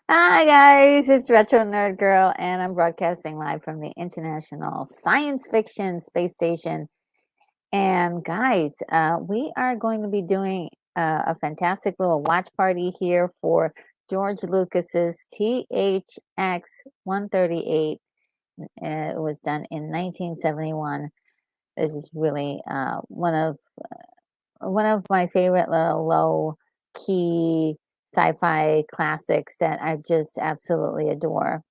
Hi guys, it's Retro Nerd Girl, and I'm broadcasting live from the International Science Fiction Space Station. And guys, we are going to be doing a fantastic little watch party here for George Lucas's THX 138. It was done in 1971. This is really one of my favorite little low key sci-fi classics that I just absolutely adore.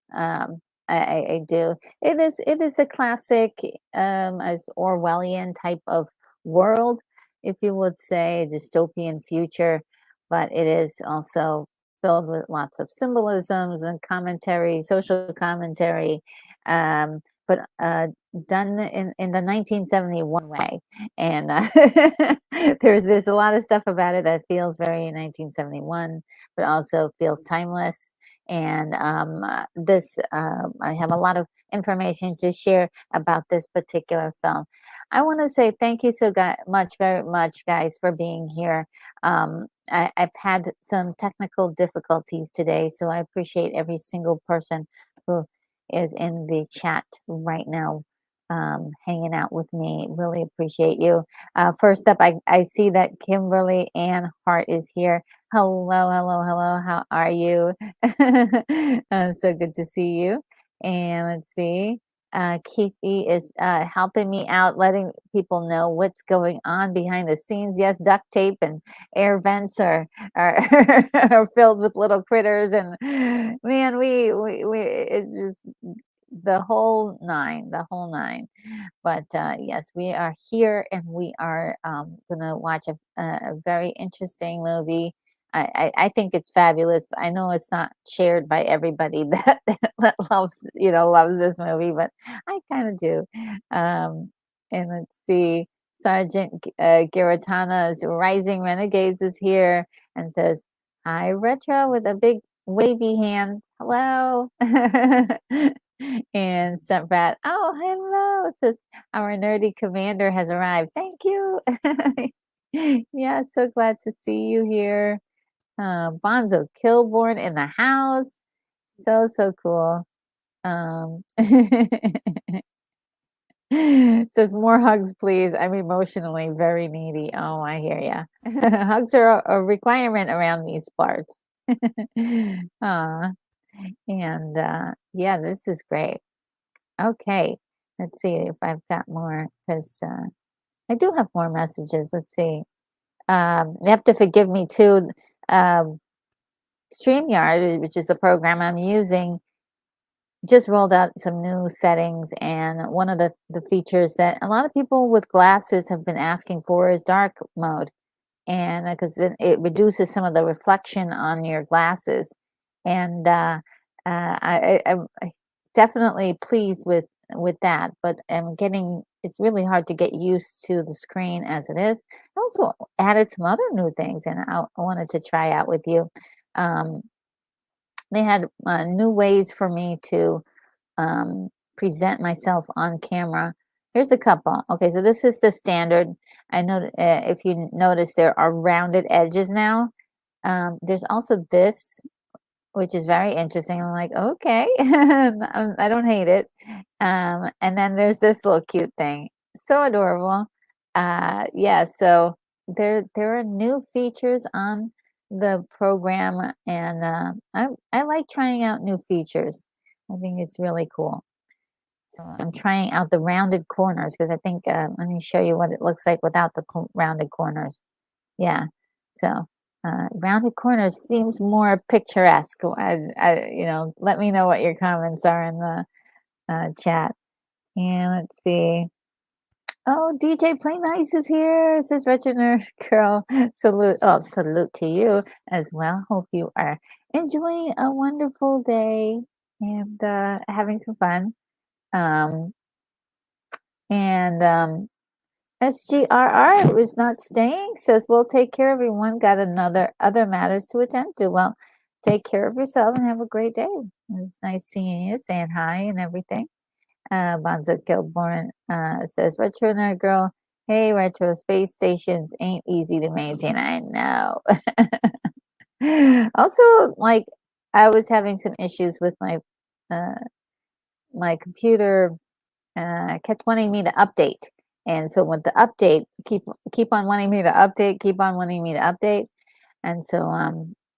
I do. It is a classic, as Orwellian type of world, if you would say, dystopian future, but it is also filled with lots of symbolisms and commentary, social commentary, but done in the 1971 way. And there's a lot of stuff about it that feels very 1971, but also feels timeless. And I have a lot of information to share about this particular film. I want to say thank you very much, guys, for being here. I've had some technical difficulties today, so I appreciate every single person who is in the chat right now, hanging out with me. Really appreciate you. First up, I see that Kimberly Ann Hart is here. Hello, hello, hello. How are you? So good to see you. And let's see. Keefe is helping me out, letting people know what's going on behind the scenes. Yes, duct tape and air vents are, are filled with little critters, and man, we it's just the whole nine. But yes, we are here and we are gonna watch a very interesting movie. I think it's fabulous, but I know it's not shared by everybody that loves loves this movie, but I kind of do. And let's see, Sergeant Giratana's Rising Renegades is here and says, "Hi, Retro," with a big wavy hand. Hello. And Stuntrat, oh, hello. It says, our nerdy commander has arrived. Thank you. Yeah, so glad to see you here. Bonzo Kilborn in the house. So cool. Says more hugs, please. I'm emotionally very needy. Oh, I hear ya. Hugs are a requirement around these parts. Aw. And yeah, this is great. Okay, let's see if I've got more because I do have more messages. Let's see. You have to forgive me too. Um, StreamYard, which is the program I'm using, just rolled out some new settings, and one of the features that a lot of people with glasses have been asking for is dark mode, and because it reduces some of the reflection on your glasses, and I'm definitely pleased with that, but it's really hard to get used to the screen as it is. I also added some other new things, and I wanted to try out with you. Um, they had new ways for me to present myself on camera. Here's a couple. Okay, so this is the standard. I know if you notice, there are rounded edges now. There's also this, which is very interesting. I'm like, okay, I don't hate it. And then there's this little cute thing, so adorable. Yeah, so there are new features on the program, and I like trying out new features. I think it's really cool. So I'm trying out the rounded corners because I think let me show you what it looks like without the rounded corners. Yeah. So rounded corners seems more picturesque. Let me know what your comments are in the chat. And let's see. Oh, DJ Play Nice is here, says Retro Nerd Girl. Salute. Oh, salute to you as well. Hope you are enjoying a wonderful day and having some fun. Um, and SGRR is not staying, says, we'll take care of everyone. Got other matters to attend to. Well, take care of yourself and have a great day. It's nice seeing you, saying hi and everything. Bonzo Kilborn says, Retro Nerd Girl, hey, Retro, space stations ain't easy to maintain. I know. Also, like, I was having some issues with uh, my computer kept wanting me to update. And so with the update, keep on wanting me to update, keep on wanting me to update. And so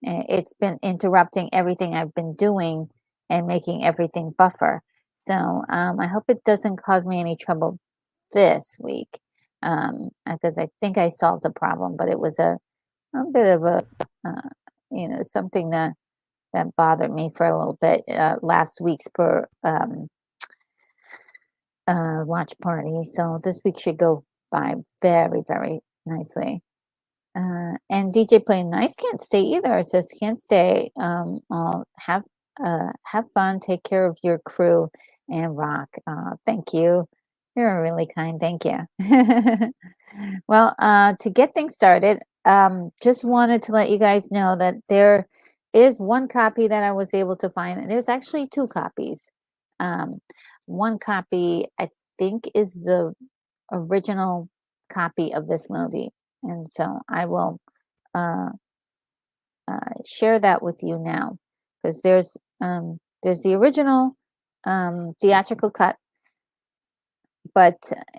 it's been interrupting everything I've been doing and making everything buffer. So I hope it doesn't cause me any trouble this week, because I think I solved the problem, but it was a bit of something that bothered me for a little bit last week's watch party. So this week should go by very, very nicely. And DJ Playing Nice can't stay either. It says can't stay. I'll have fun, take care of your crew, and rock. Thank you. You're really kind. Thank you. Well, to get things started, just wanted to let you guys know that there is one copy that I was able to find, and there's actually two copies. One copy, I think, is the original copy of this movie, and so I will uh, share that with you now because there's the original, theatrical cut, but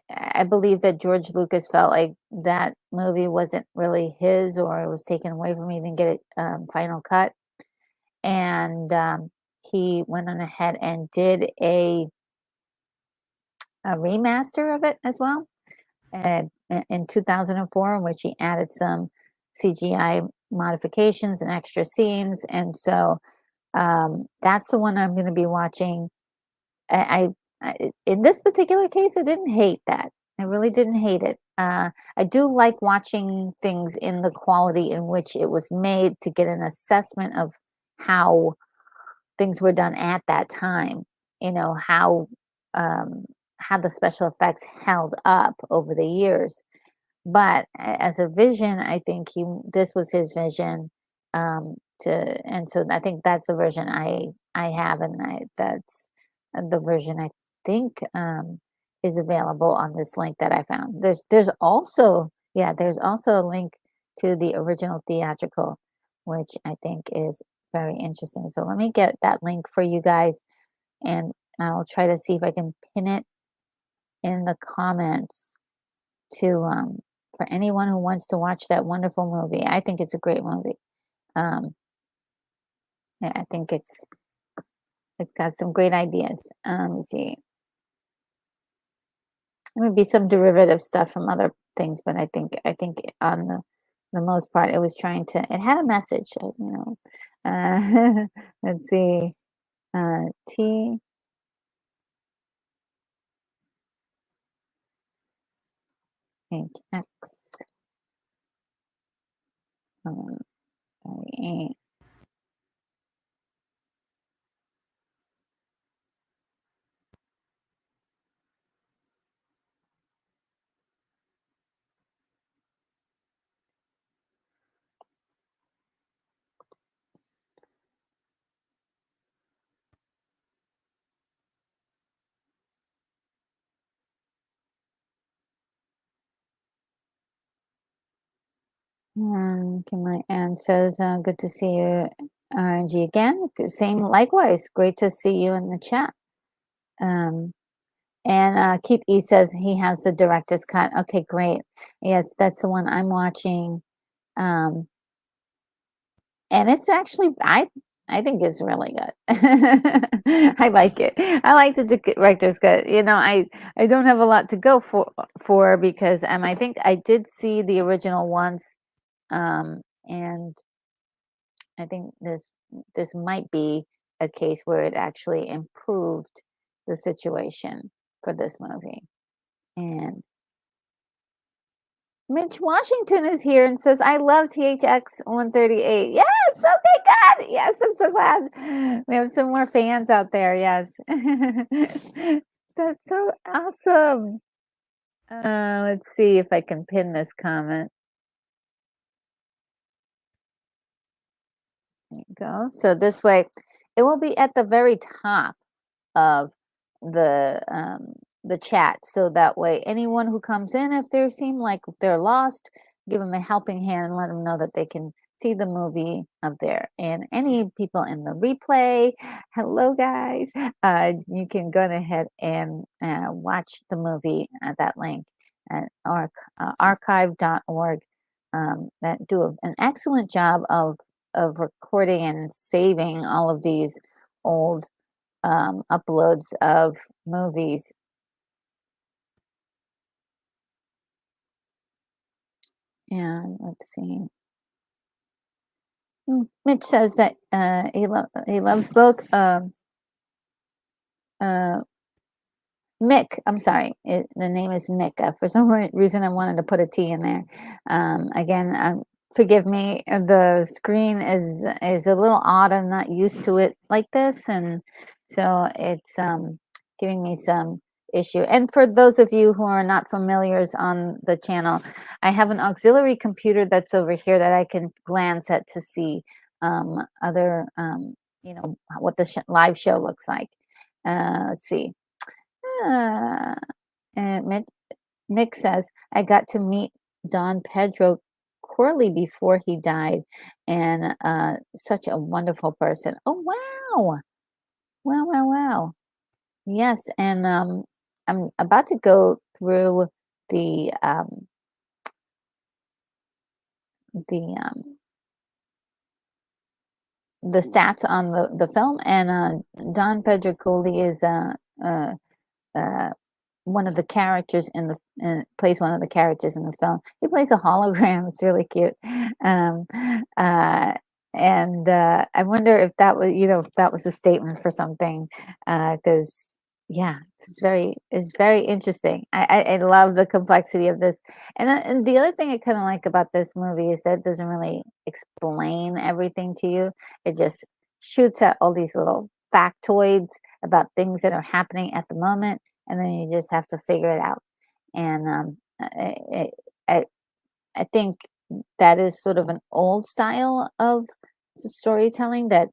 I believe that George Lucas felt like that movie wasn't really his, or it was taken away from him. He didn't get it final cut, and he went on ahead and did a remaster of it as well in 2004, in which he added some CGI modifications and extra scenes. And so that's the one I'm going to be watching. In this particular case, I didn't hate that. I really didn't hate it. I do like watching things in the quality in which it was made to get an assessment of how things were done at that time. You know um, how the special effects held up over the years. But as a vision, I think this was his vision, and so I think that's the version I have, and that's the version I think is available on this link that I found. There's also, yeah, there's also a link to the original theatrical, which I think is very interesting. So let me get that link for you guys, and I'll try to see if I can pin it in the comments to for anyone who wants to watch that wonderful movie. I think it's a great movie. Um, yeah, I think it's got some great ideas. Let me see. There may be some derivative stuff from other things, but I think on the most part, it was trying to. It had a message, you know. Let's see. THX. Um, sorry. Kimberly Ann says, good to see you, RNG again. Same, likewise. Great to see you in the chat. Um, and Keith E says he has the director's cut. Okay, great. Yes, that's the one I'm watching. And it's actually, I think it's really good. I like it. I like the director's cut. You know, I don't have a lot to go for because I think I did see the original once. And I think this might be a case where it actually improved the situation for this movie. And Mitch Washington is here and says, I love THX 138. Yes, okay, good. Yes, I'm so glad. We have some more fans out there. Yes. That's so awesome. Let's see if I can pin this comment. There you go. So this way, it will be at the very top of the chat, so that way anyone who comes in, if they seem like they're lost, give them a helping hand and let them know that they can see the movie up there. And any people in the replay, hello guys, you can go ahead and watch the movie at that link at archive.org. That do an excellent job of recording and saving all of these old uploads of movies. And let's see. Mitch says that he loves both Mick. I'm sorry, the name is Mick. For some reason, I wanted to put a T in there. Again, forgive me. The screen is a little odd. I'm not used to it like this, and so it's giving me some issue. And for those of you who are not familiars on the channel, I have an auxiliary computer that's over here that I can glance at to see other, you know, what the live show looks like. Let's see. And Nick says, I got to meet Don Pedro Corley before he died, and such a wonderful person. Oh, wow. Wow, wow, wow. Yes, and I'm about to go through the um, the the stats on the film, and Don Pedro Cooley is uh, uh, one of the characters in the plays one of the characters in the film. He plays a hologram. It's really cute. Um, uh, and I wonder if that was, if that was a statement for something, because yeah, it's very interesting. I love the complexity of this, and the other thing I kind of like about this movie is that it doesn't really explain everything to you. It just shoots at all these little factoids about things that are happening at the moment, and then you just have to figure it out. And I, I think that is sort of an old style of storytelling that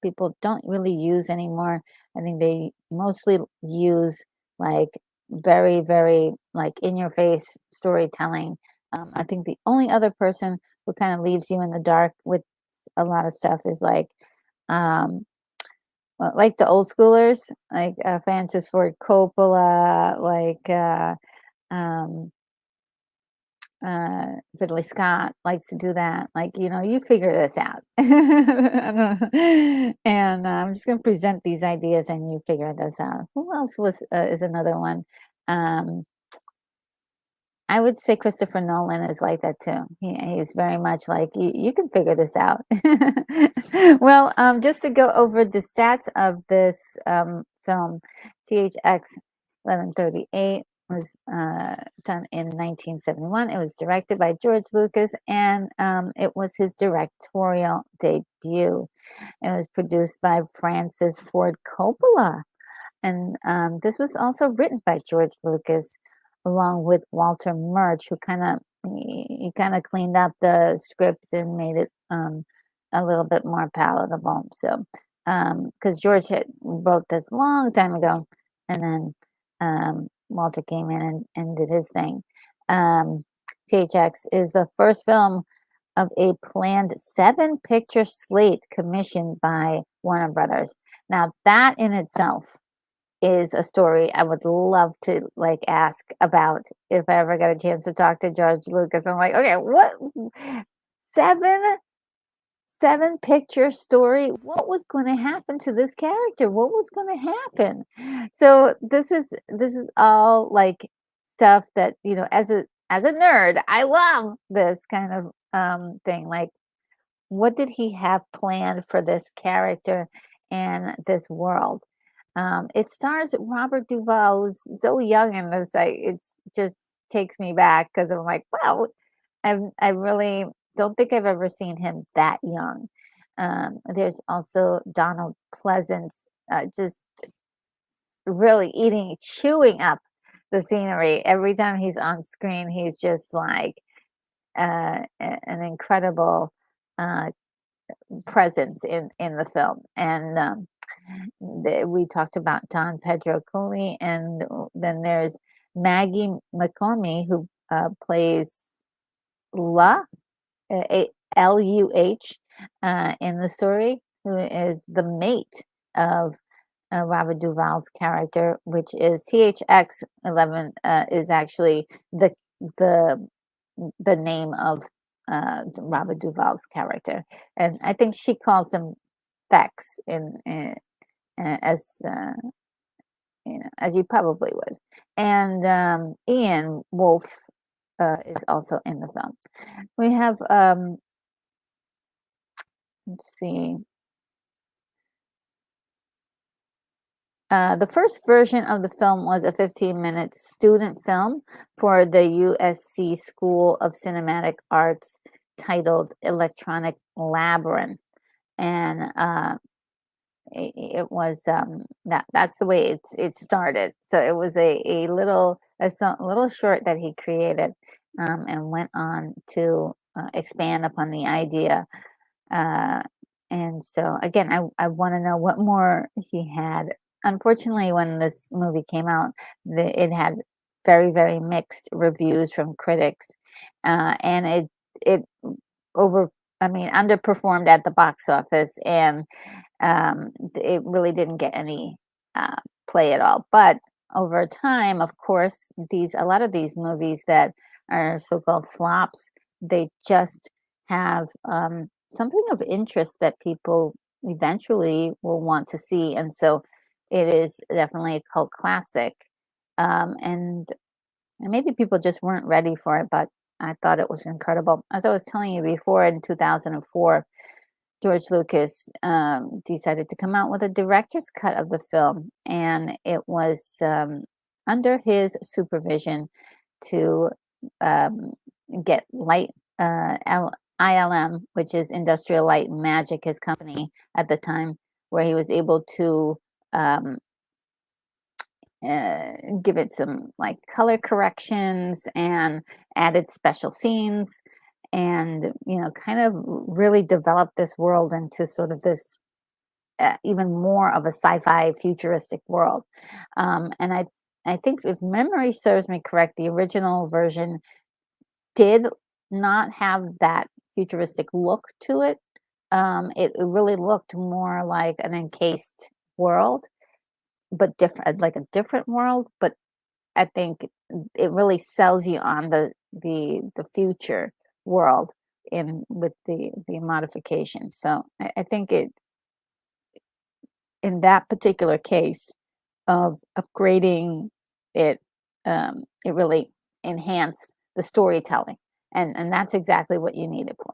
people don't really use anymore. I think they mostly use like very like in your face storytelling. I think the only other person who kind of leaves you in the dark with a lot of stuff is um, like the old schoolers, like Francis Ford Coppola, like um, Ridley Scott likes to do that. Like, you figure this out. And I'm just going to present these ideas and you figure this out. Who else is another one? Um, I would say Christopher Nolan is like that too. He's very much like you can figure this out. Well, just to go over the stats of this film, THX 1138 was done in 1971. It was directed by George Lucas, and it was his directorial debut. It was produced by Francis Ford Coppola, and this was also written by George Lucas, along with Walter Murch, who he kind of cleaned up the script and made it a little bit more palatable. So, because George had wrote this long time ago, and then Walter came in and did his thing. THX is the first film of a planned 7-picture slate commissioned by Warner Brothers. Now, that in itself is a story I would love to like ask about if I ever got a chance to talk to George Lucas. I'm like, okay, what 7 7-picture story? What was going to happen to this character? What was going to happen? So this is all like stuff that, as a nerd, I love this kind of thing. Like, what did he have planned for this character and this world? It stars Robert Duvall, who's so young in this. It's just takes me back because I'm like, wow, I really don't think I've ever seen him that young. There's also Donald Pleasance, just really chewing up the scenery every time he's on screen. He's just like an incredible uh, presence in the film. And we talked about Don Pedro Cooley, and then there's Maggie McCormy, who plays La Luh in the story, who is the mate of Robert Duvall's character, which is THX 11 is actually the the name of Robert Duvall's character, and I think she calls him Thex as as you probably would. And Ian Wolf is also in the film. We have let's see. The first version of the film was a 15-minute student film for the USC School of Cinematic Arts titled Electronic Labyrinth. And it was that's the way it started. So it was a little short that he created, and went on to expand upon the idea. uh, and so again, I want to know what more he had. Unfortunately, when this movie came out, it had very mixed reviews from critics, and it over I mean underperformed at the box office, and it really didn't get any play it all. But over time, of course, a lot of these movies that are so-called flops, they just have something of interest that people eventually will want to see, and so it is definitely a cult classic. And maybe people just weren't ready for it, but I thought it was incredible. As I was telling you before, in 2004, George Lucas decided to come out with a director's cut of the film, and it was under his supervision to um, get ILM, which is Industrial Light and Magic, his company at the time, where he was able to um, give it some like color corrections and added special scenes, and kind of really develop this world into sort of this even more of a sci-fi futuristic world. And I think, if memory serves me correct, the original version did not have that futuristic look to it. It really looked more like an encased world, but different, like a different world. But I think it really sells you on the future world in with the modifications. So I think in that particular case of upgrading it, it really enhanced the storytelling, and that's exactly what you need it for.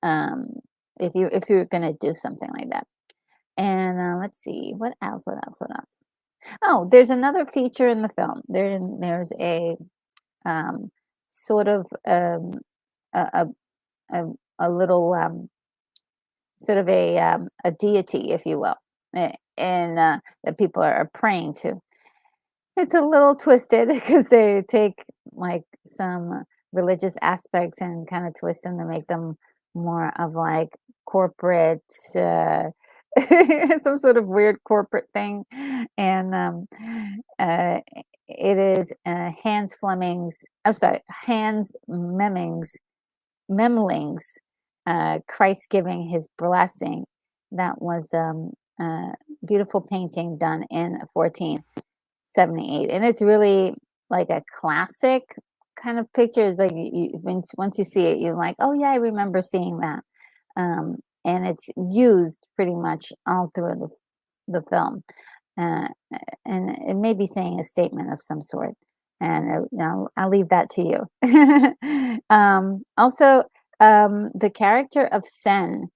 Um, if you're gonna do something like that. And let's see, what else? What else? What else? Oh, there's another feature in the film. There's a um, sort of a, a, a little sort of a deity, if you will, and that people are praying to. It's a little twisted because they take like some religious aspects and kind of twist them to make them more of like corporate, some sort of weird corporate thing. And uh, it is Hans Memling's Christ giving his blessing. That was a beautiful painting done in 1478, and it's really like a classic kind of picture. It's like once you see it, you're like, oh yeah, I remember seeing that. And it's used pretty much all through the film, uh, and it may be saying a statement of some sort. And I'll leave that to you. Also, the character of Sen,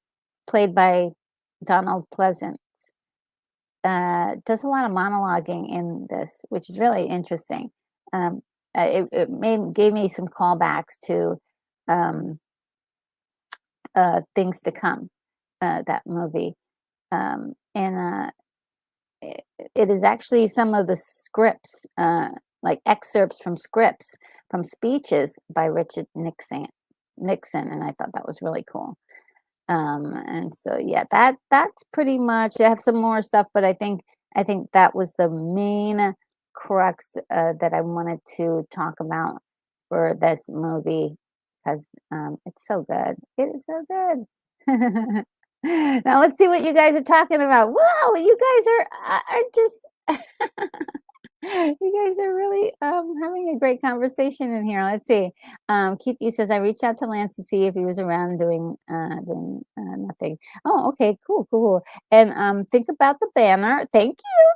played by Donald Pleasant, does a lot of monologuing in this, which is really interesting. Um, gave me some callbacks to um, Things to Come, that movie. And it is actually some of the scripts, like excerpts from scripts from speeches by Richard Nixon, and I thought that was really cool. And so yeah, that's pretty much. I have some more stuff, but I think that was the main crux that I wanted to talk about for this movie, because it's so good. It is so good. Now let's see what you guys are talking about. Wow, you guys are just you guys are really having a great conversation in here. Let's see. Keith says, I reached out to Lance to see if he was around doing nothing. Oh, okay, cool. And think about the banner. Thank you,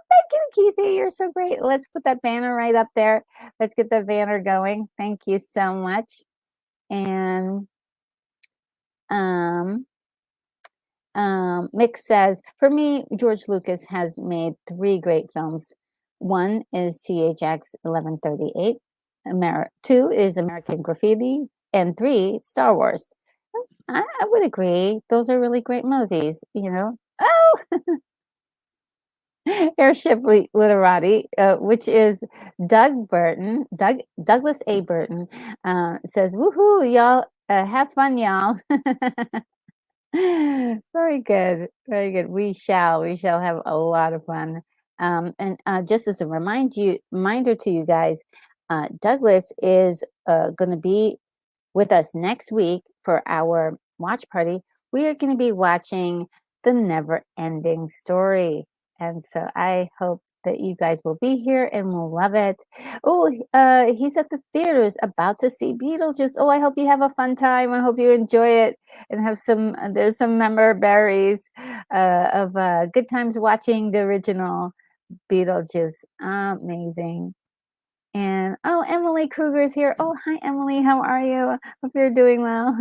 Keithy. You're so great. Let's put that banner right up there. Let's get the banner going. Thank you so much. And um Mick says, for me, George Lucas has made 3 great films. One is THX 1138, 2 is American Graffiti, and 3, Star Wars. I would agree. Those are really great movies. Oh, Airship Literati, which is Douglas A. Burton, says, woohoo, y'all, have fun, y'all. Very good. Very good. We shall have a lot of fun. And just as a reminder to you guys, Douglas is going to be with us next week for our watch party. We are going to be watching The Never Ending Story. And so I hope that you guys will be here and will love it. Oh, he's at the theaters about to see Beetlejuice. Oh, I hope you have a fun time. I hope you enjoy it and have some. There's some memories of good times watching the original Beetlejuice. Amazing. And oh, Emily Kruger's here. Oh, hi, Emily. How are you? Hope you're doing well.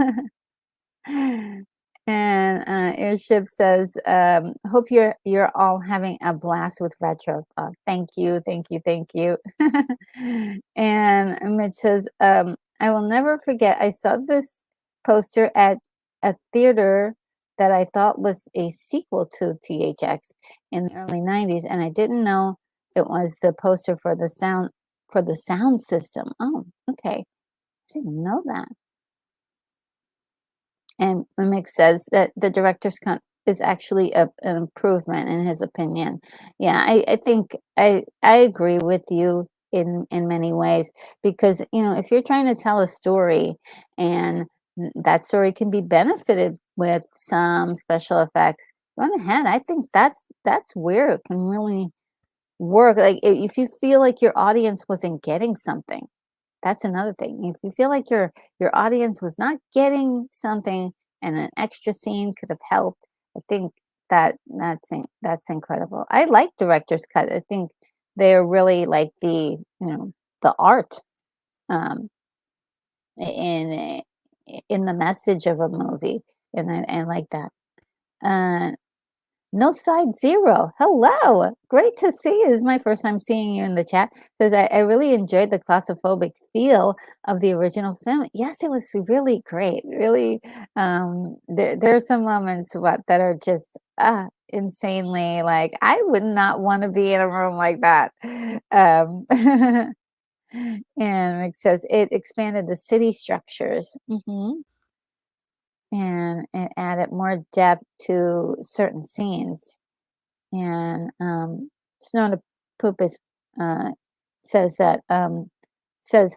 And Airship says, "Hope you're all having a blast with retro talk. Thank you, thank you, thank you." And Mitch says, "I will never forget. I saw this poster at a theater that I thought was a sequel to THX in the early '90s, and I didn't know it was the poster for the sound system. Oh, okay, I didn't know that." And Mimic says that the director's cut is actually an improvement in his opinion. Yeah, I think I agree with you in many ways because if you're trying to tell a story and that story can be benefited with some special effects, go ahead. I think that's where it can really work. Like if you feel like your audience wasn't getting something, that's another thing. If you feel like your audience was not getting something and an extra scene could have helped, I think that's incredible. I like director's cut. I think they're really like the art um in in the message of a movie, and I like that. Uh, no side zero. Hello. Great to see you. This is my first time seeing you in the chat because I really enjoyed the claustrophobic feel of the original film. Yes, it was really great. Really, there are some moments that are just insanely like I would not want to be in a room like that. And it says it expanded the city structures. And it added more depth to certain scenes. And Snow to Poop is uh, says that says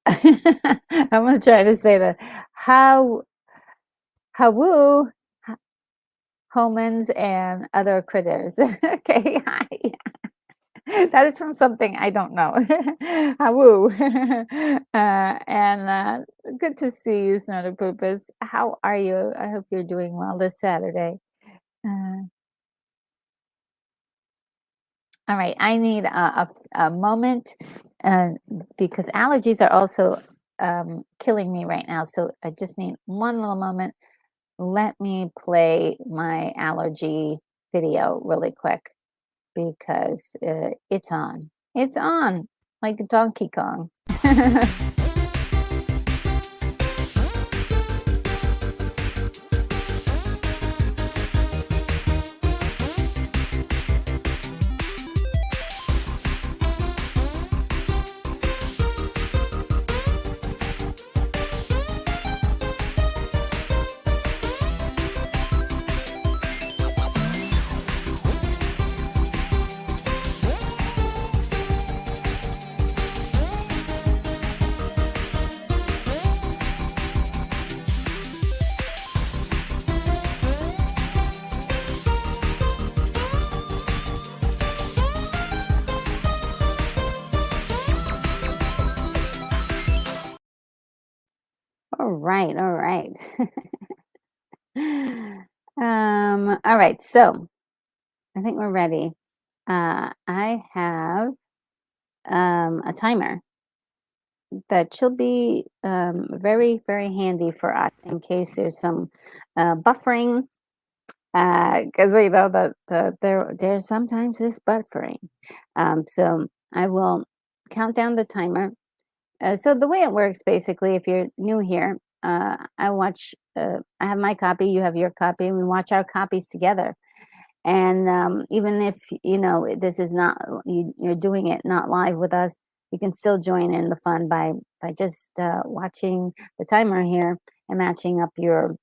I'm gonna try to say that how humans and other critters. Okay, hi. That is from something I don't know. Hawoo. And good to see you, Snow to Poopus. How are you? I hope you're doing well this Saturday. Uh, All right, I need a moment because allergies are also killing me right now. So I just need one little moment. Let me play my allergy video really quick because it's on. It's on like Donkey Kong. All right, all right. All right, so I think we're ready. I have a timer that should be very, very handy for us in case there's some buffering, because we know that there sometimes is buffering. So I will count down the timer. So the way it works, basically, if you're new here, I have my copy, you have your copy, and we watch our copies together. And even if this is not you're doing it not live with us, you can still join in the fun by just watching the timer here and matching up your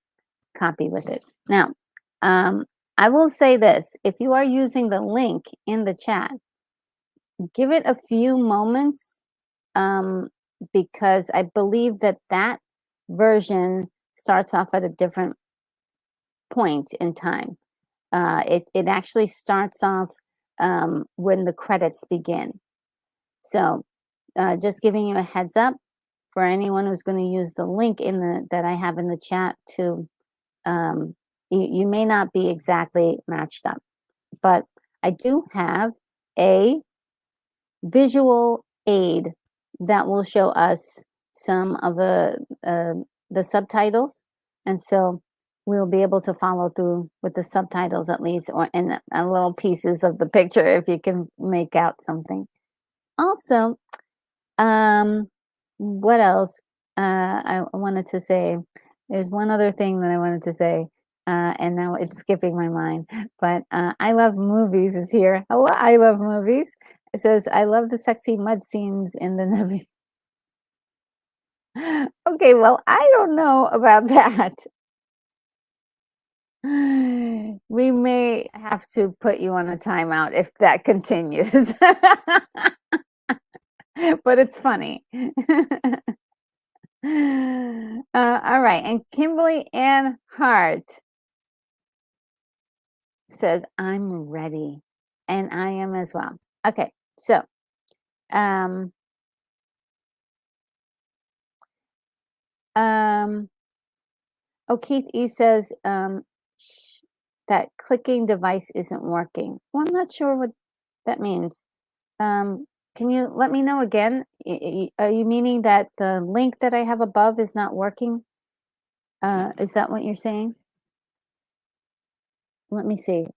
copy with it. Now, I will say this: if you are using the link in the chat, give it a few moments um, because I believe that version starts off at a different point in time. It actually starts off when the credits begin. So just giving you a heads up for anyone who's going to use the link in the that I have in the chat to you may not be exactly matched up, but I do have a visual aid that will show us some of the subtitles, and so we'll be able to follow through with the subtitles at least, or in little pieces of the picture if you can make out something. Also, um, what else? I wanted to say, there's one other thing that I wanted to say, and now it's skipping my mind. But I love movies is here. Hello, I love movies. It says I love the sexy mud scenes in the Navy. Okay, well, I don't know about that. We may have to put you on a timeout if that continues. But it's funny. All right, and Kimberly Ann Hart says, "I'm ready," and I am as well. Okay, so um, um, Keith E says that clicking device isn't working. Well, I'm not sure what that means. Can you let me know again? Are you meaning that the link that I have above is not working? Is that what you're saying? Let me see.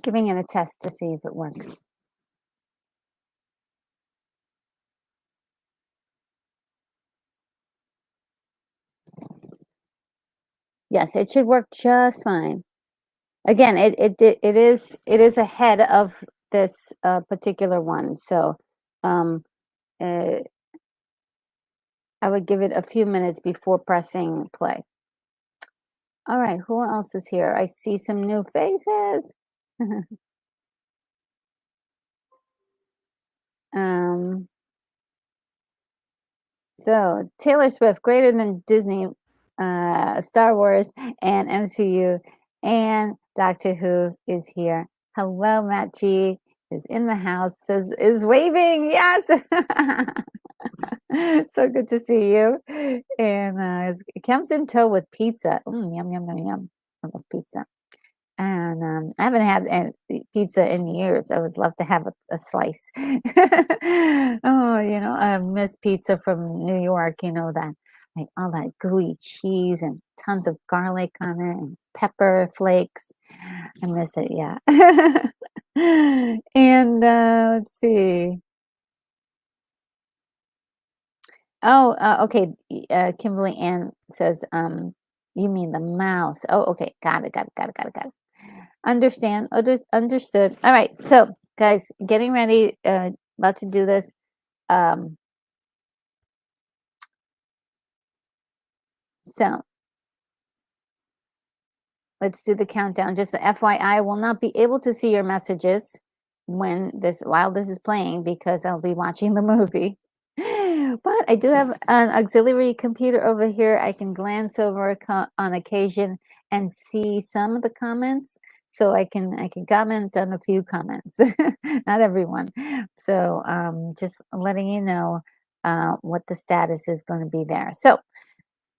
Giving it a test to see if it works. Yes, it should work just fine. Again, it is ahead of this particular one, so uh, I would give it a few minutes before pressing play. All right, who else is here? I see some new faces. um, so Taylor Swift, greater than Disney, Star Wars, and MCU, and Doctor Who is here. Hello, Matt G is in the house, says is waving. Yes. So good to see you. And it comes in tow with pizza. Yum, yum, yum, yum. I love pizza. And I haven't had pizza in years. I would love to have a slice. Oh, I miss pizza from New York, that like all that gooey cheese and tons of garlic on it and pepper flakes. I miss it, yeah. And let's see. Oh, okay. Kimberly Ann says, you mean the mouse. Oh, okay. Got it, got it, got it, got it, got it. Understand. Understood. All right. So, guys, getting ready, about to do this. So, let's do the countdown. Just a FYI, I will not be able to see your messages while this is playing because I'll be watching the movie. But I do have an auxiliary computer over here. I can glance over on occasion and see some of the comments. So I can comment on a few comments, not everyone. So just letting you know what the status is going to be there. So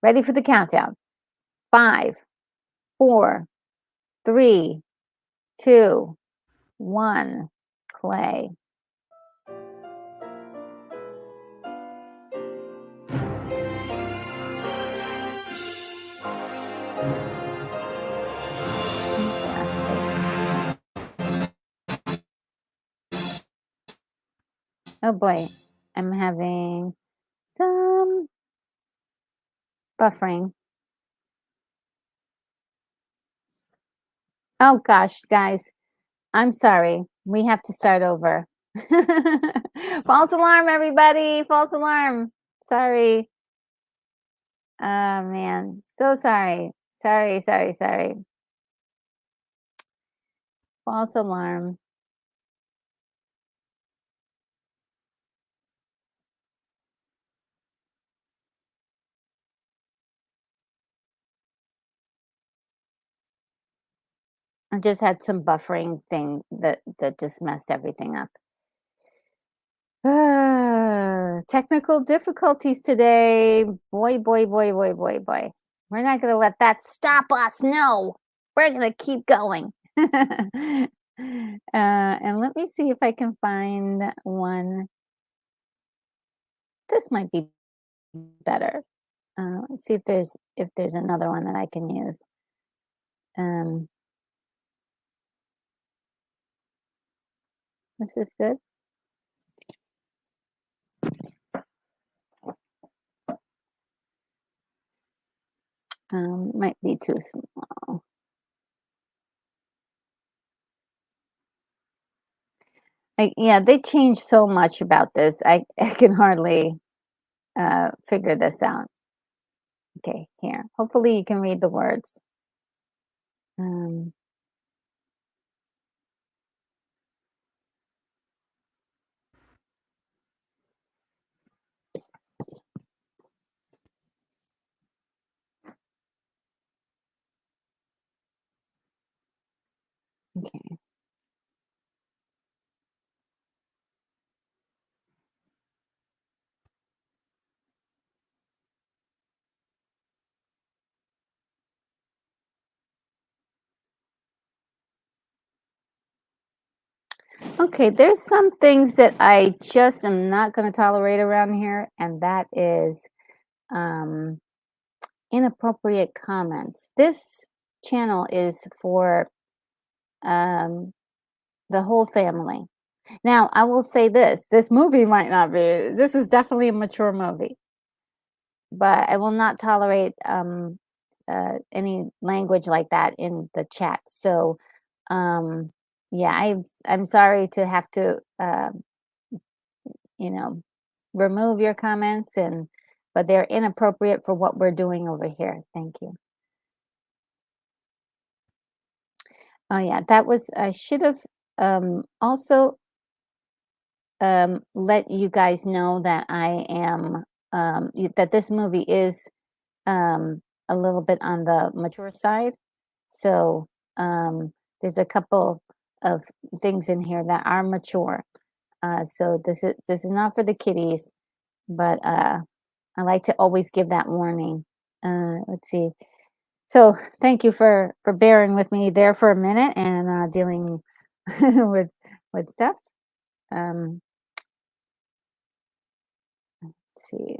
ready for the countdown? 5, 4, 3, 2, 1, play. Oh boy, I'm having some buffering. Oh gosh, guys, I'm sorry. We have to start over. False alarm, everybody. False alarm. Sorry. Oh man, so sorry. Sorry, sorry, sorry. False alarm. I just had some buffering thing that just messed everything up. Technical difficulties today. Boy, boy, boy, boy, boy, boy. We're not going to let that stop us. No, we're going to keep going. And let me see if I can find one. This might be better. Let's see if there's another one that I can use. Um, this is good. Might be too small. Yeah, they changed so much about this. I can hardly figure this out. Okay, here. Hopefully you can read the words. Um, okay. Okay, there's some things that I just am not going to tolerate around here, and that is um, inappropriate comments. This channel is for um, the whole family. Now, I will say this movie might not be, this is definitely a mature movie, but I will not tolerate any language like that in the chat. So, um, yeah, I'm sorry to have to, you know, remove your comments, but they're inappropriate for what we're doing over here. Thank you. Oh yeah, that was, I should have also let you guys know that I am that this movie is a little bit on the mature side. So there's a couple of things in here that are mature. So this is not for the kiddies, but I like to always give that warning. Let's see. So thank you for bearing with me there for a minute and dealing with stuff. Um, let's see.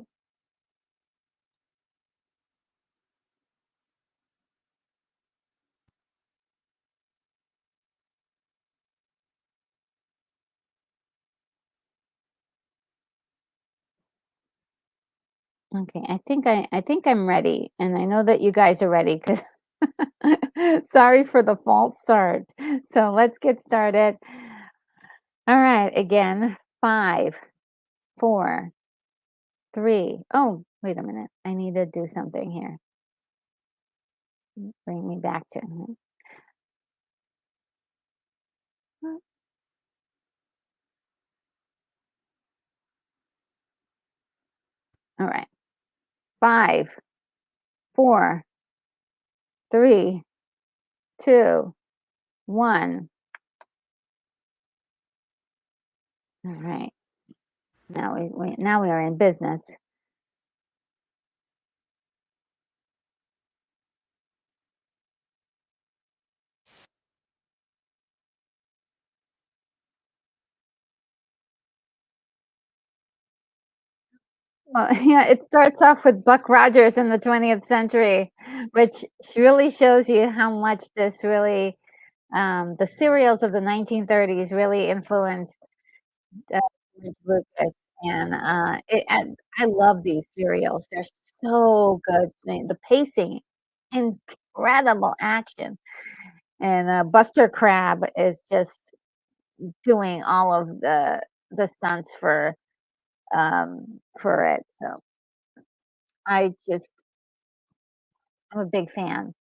Okay, I think I'm ready, and I know that you guys are ready because sorry for the false start. So let's get started. All right, again, 5, 4, 3. Oh, wait a minute. I need to do something here. Bring me back to. All right. 5, 4, 3, 2, 1. All right. Now we are in business. Well, yeah, it starts off with Buck Rogers in the 20th century, which really shows you how much this really, the serials of the 1930s really influenced uh, George Lucas. And I love these serials. They're so good. The pacing, incredible action. And Buster Crabbe is just doing all of the stunts for it. So I just I'm a big fan.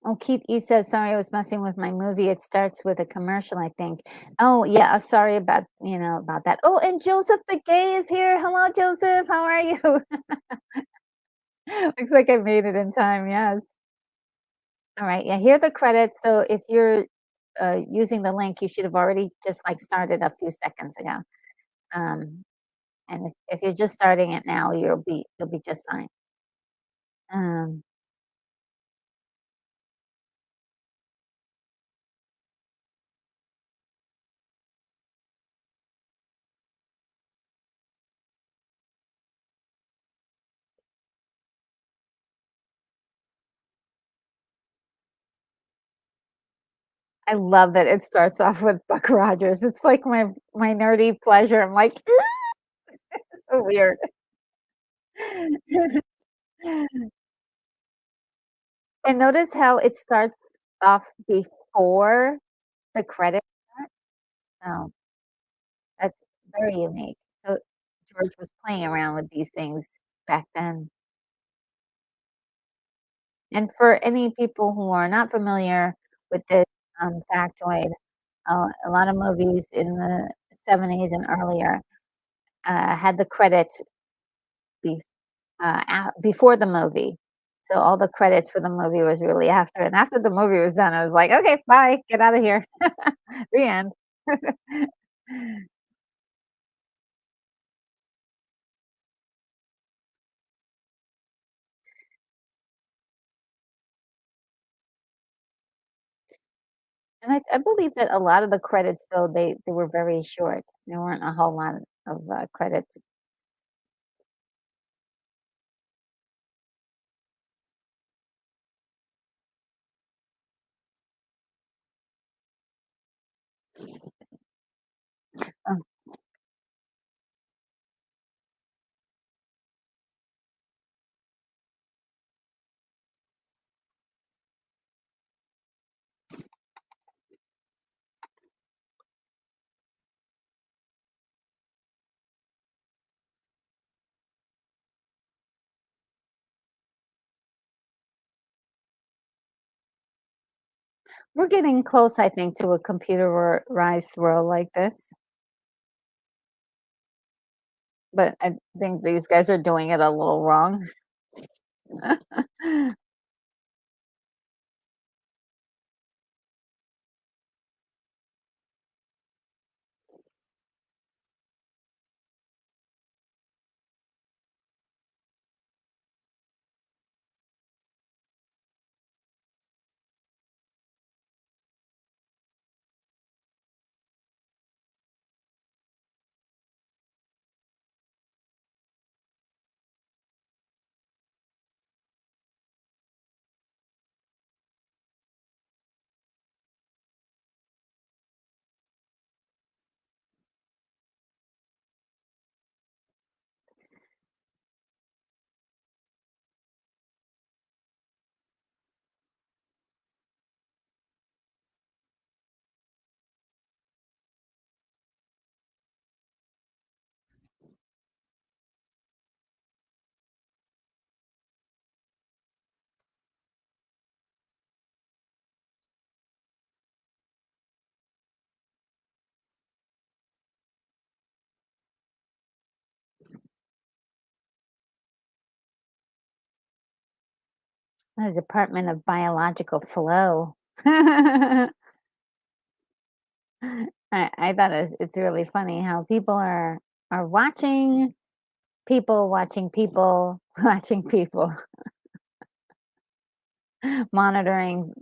Oh, Keith E says, "Sorry, I was messing with my movie. It starts with a commercial, I think." Oh, yeah, sorry about, about that. Oh, and Joseph the Gay is here. Hello, Joseph. How are you? Looks like I made it in time. Yes. All right. Yeah, here are the credits. So if you're using the link, you should have already just like started a few seconds ago. Um, and if you're just starting it now, you'll be just fine. Um, I love that it starts off with Buck Rogers. It's like my nerdy pleasure. I'm like, so weird. And notice how it starts off before the credits start? Oh, that's very unique. So George was playing around with these things back then. And for any people who are not familiar with this, factoid, a lot of movies in the '70s and earlier, had the credits be before the movie. So all the credits for the movie was really after, and after the movie was done, I was like, "Okay, bye, get out of here." The end. And I believe that a lot of the credits, though, they were very short. There weren't a whole lot of, credits. Oh, we're getting close, I think, to a computerized world like this, but I think these guys are doing it a little wrong. The Department of Biological Flow. I thought it's really funny how people are watching people watching people watching people, monitoring,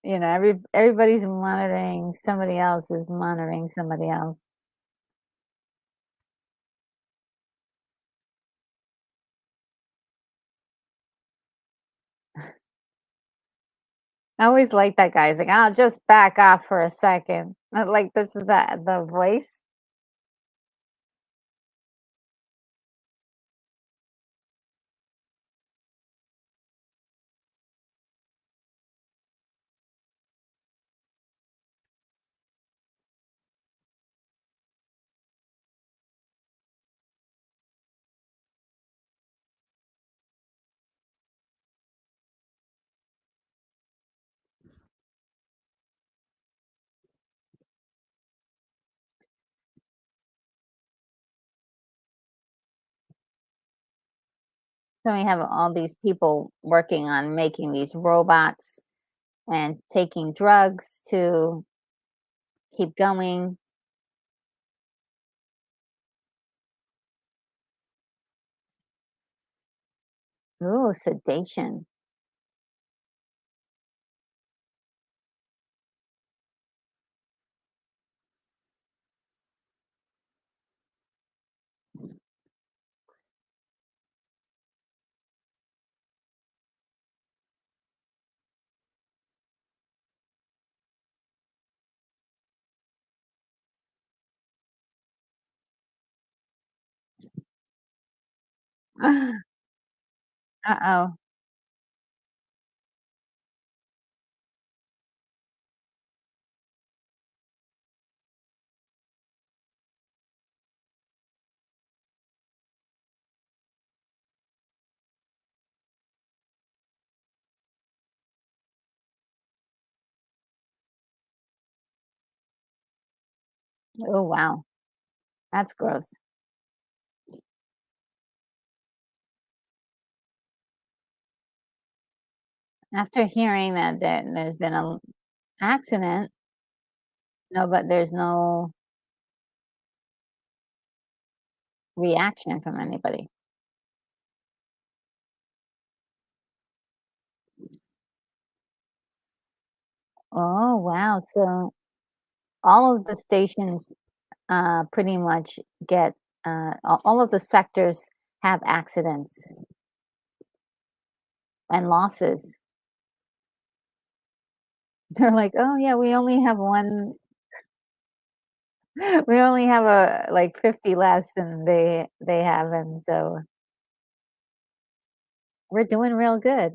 everybody's monitoring somebody else is monitoring somebody else. I always like that guy. He's like, "I'll just back off for a second." Like, this is the voice. So we have all these people working on making these robots and taking drugs to keep going. Ooh, sedation. Uh-oh. Oh, wow. That's gross. After hearing that there's been a accident, no, but there's no reaction from anybody. Oh, wow. So all of the stations pretty much get all of the sectors have accidents and losses. They're like, "Oh yeah, we only have one we only have a like 50 less than they have, and so we're doing real good."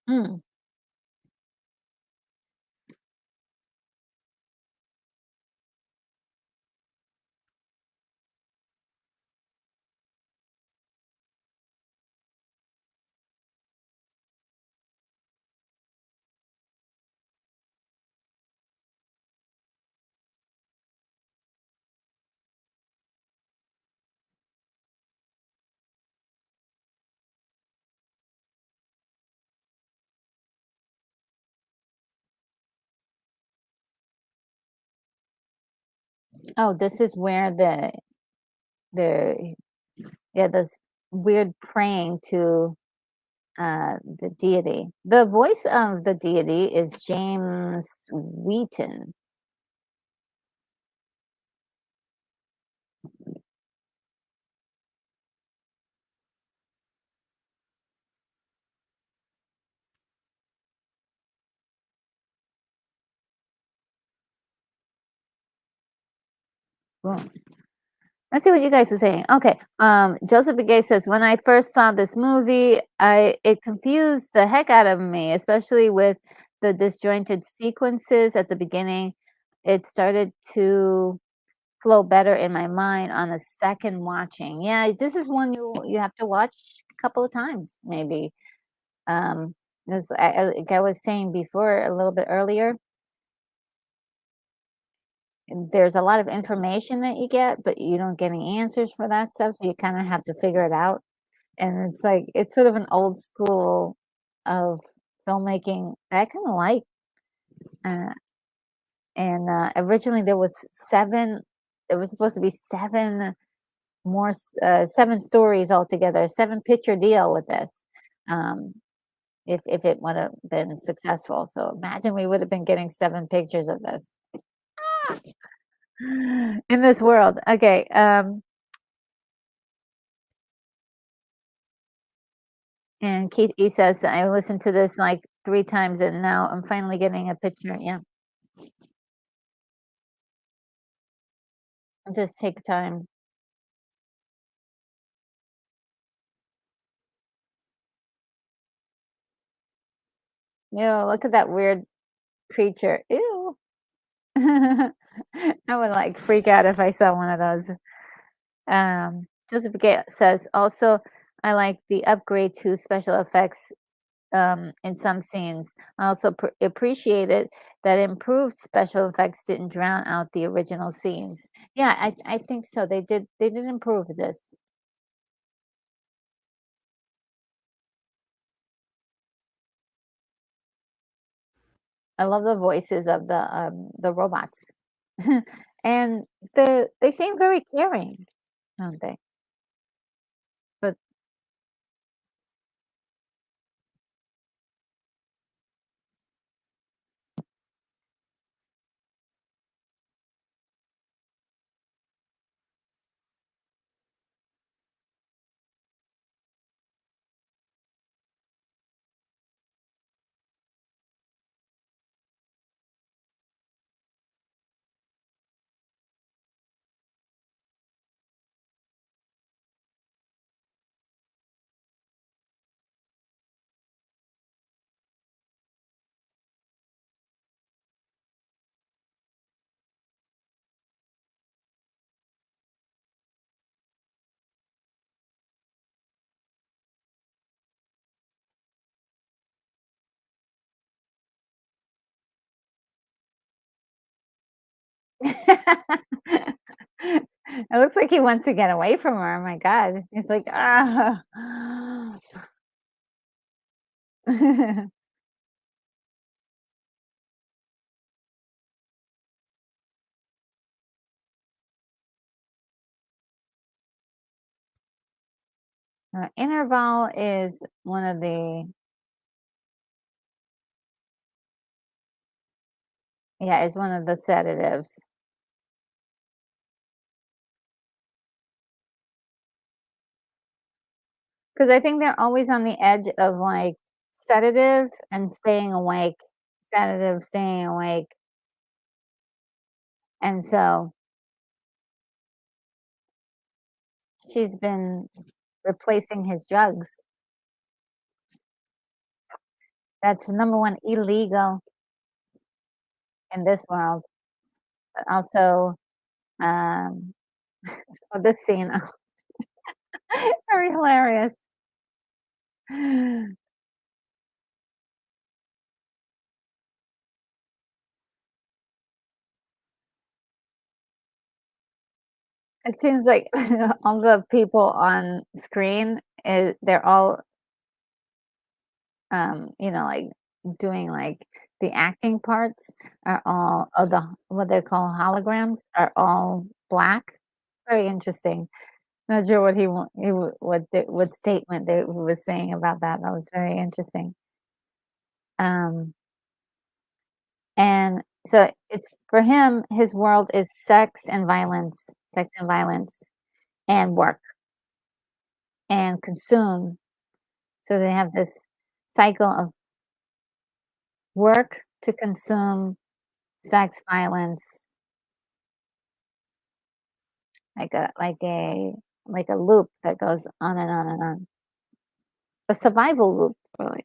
Mm. Oh, this is where the yeah, the weird praying to the deity. The voice of the deity is James Wheaton. Cool. Let's see what you guys are saying. Okay. Joseph Begay says, when I first saw this movie, I it confused the heck out of me, especially with the disjointed sequences at the beginning. It started to flow better in my mind on a second watching. Yeah, this is one you have to watch a couple of times, maybe. As like I was saying before, a little bit earlier, there's a lot of information that you get, but you don't get any answers for that stuff, so you kind of have to figure it out. And it's like it's sort of an old school of filmmaking I kind of like. Uh, and originally there was seven. There was supposed to be seven more, seven stories altogether, seven picture deal with this. Um, if it would have been successful, so imagine we would have been getting seven pictures of this in this world. Okay. And Keith E says, I listened to this like 3 times and now I'm finally getting a picture. Yeah. Just take time. Ew, look at that weird creature. Ew. I would, like, freak out if I saw one of those. Joseph Gay says, "Also, I like the upgrade to special effects, in some scenes. I also appreciated that improved special effects didn't drown out the original scenes." Yeah, I think so. They did improve this. I love the voices of the robots. And they seem very caring, don't they? But it looks like he wants to get away from her. Oh my god. He's like, "Ah." Interval is one of the yeah, is one of the sedatives. Because I think they're always on the edge of, like, sedative and staying awake, sedative, staying awake, and so she's been replacing his drugs. That's number 1 illegal in this world, but also, um, well, this scene, very hilarious. It seems like all the people on screen, they're all, like, doing, like, the acting parts are all of the what they call holograms are all black. Very interesting. Not sure what what statement that he was saying about that. That was very interesting. Um, and so it's for him, his world is sex and violence, and work, and consume. So they have this cycle of work to consume, sex, violence, like a loop that goes on and on and on. A survival loop, really.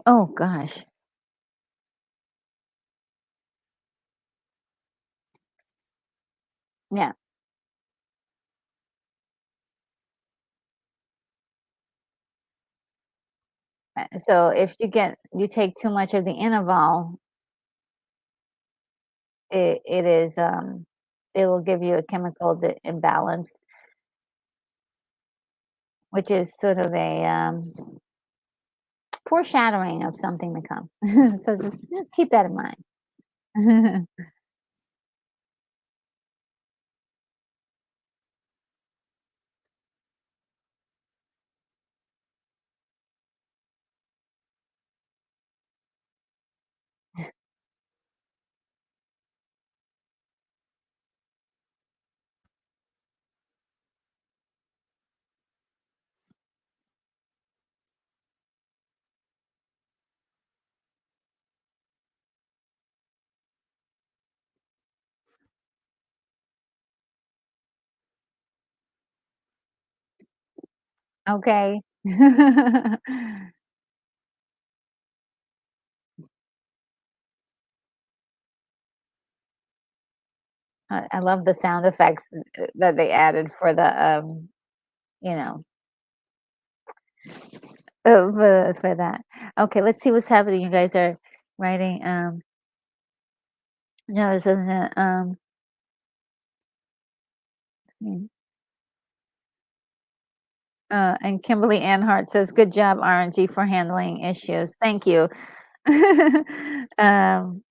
Oh gosh. Yeah. So if you take too much of the interval, it is it will give you a chemical imbalance, which is sort of a foreshadowing of something to come. So just keep that in mind. Okay. I love the sound effects that they added for you know, for that. Okay, let's see what's happening. You guys are writing. No, this isn't. Hmm. And Kimberly Anhart says, "Good job, RNG, for handling issues. Thank you." um,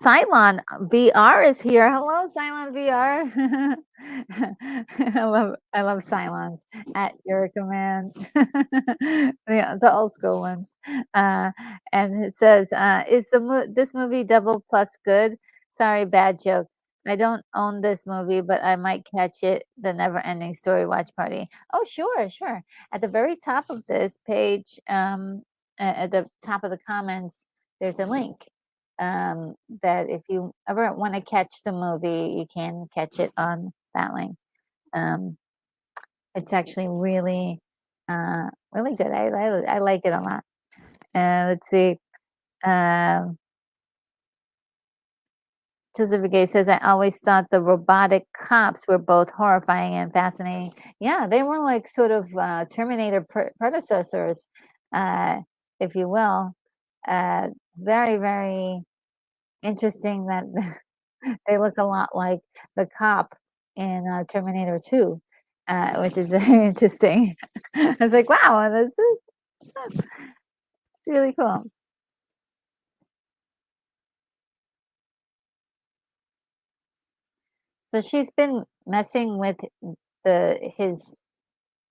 Cylon VR is here. Hello, Cylon VR. I love Cylons at your command. The old school ones. Uh, and it says, "Is this movie Double Plus good?" Sorry, bad joke. I don't own this movie, but I might catch it. The Never Ending Story watch party. Oh, sure, sure. At the very top of this page, at the top of the comments, there's a link that if you ever want to catch the movie, you can catch it on that link. Um, it's actually really good. I like it a lot. Let's see. Um, Joseph Gay says, I always thought the robotic cops were both horrifying and fascinating. Yeah, they were like sort of Terminator predecessors, uh, if you will. Uh, very, very interesting that they look a lot like the cop in Terminator 2, which is very interesting. I was like, wow, this is it's really cool. So she's been messing with his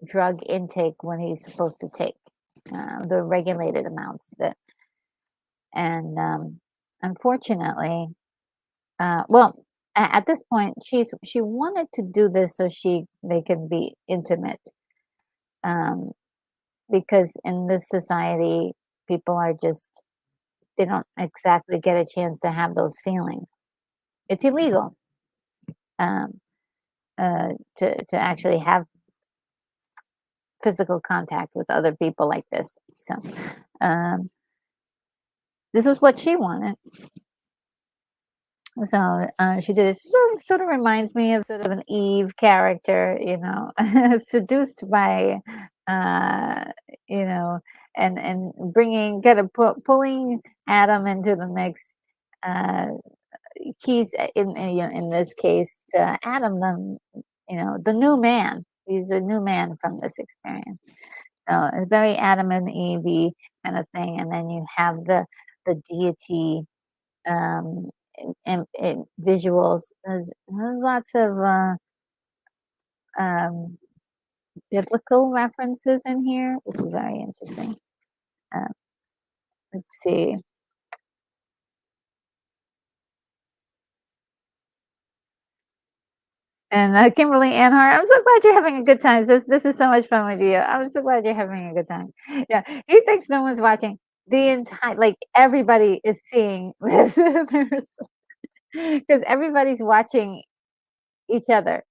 drug intake when he's supposed to take the regulated amounts that, and unfortunately, well, at this point, she wanted to do this so they can be intimate. Um, because in this society, people are just they don't exactly get a chance to have those feelings. It's illegal um, to actually have physical contact with other people like this. So um, this was what she wanted. So she did it. Sort of reminds me of sort of an Eve character, seduced by, uh, you know, and bringing, kind of pulling Adam into the mix. Uh, he's in this case Adam, the new man. He's a new man from this experience. So it's very Adam and Eve kind of thing, and then you have the deity um, and visuals. There's lots of um, biblical references in here, which is very interesting. Uh, let's see. And Kimberly Anhart, I'm so glad you're having a good time. This is so much fun with you. I'm so glad you're having a good time. Yeah, he thinks no one's watching. The entire like everybody is seeing this because everybody's watching each other.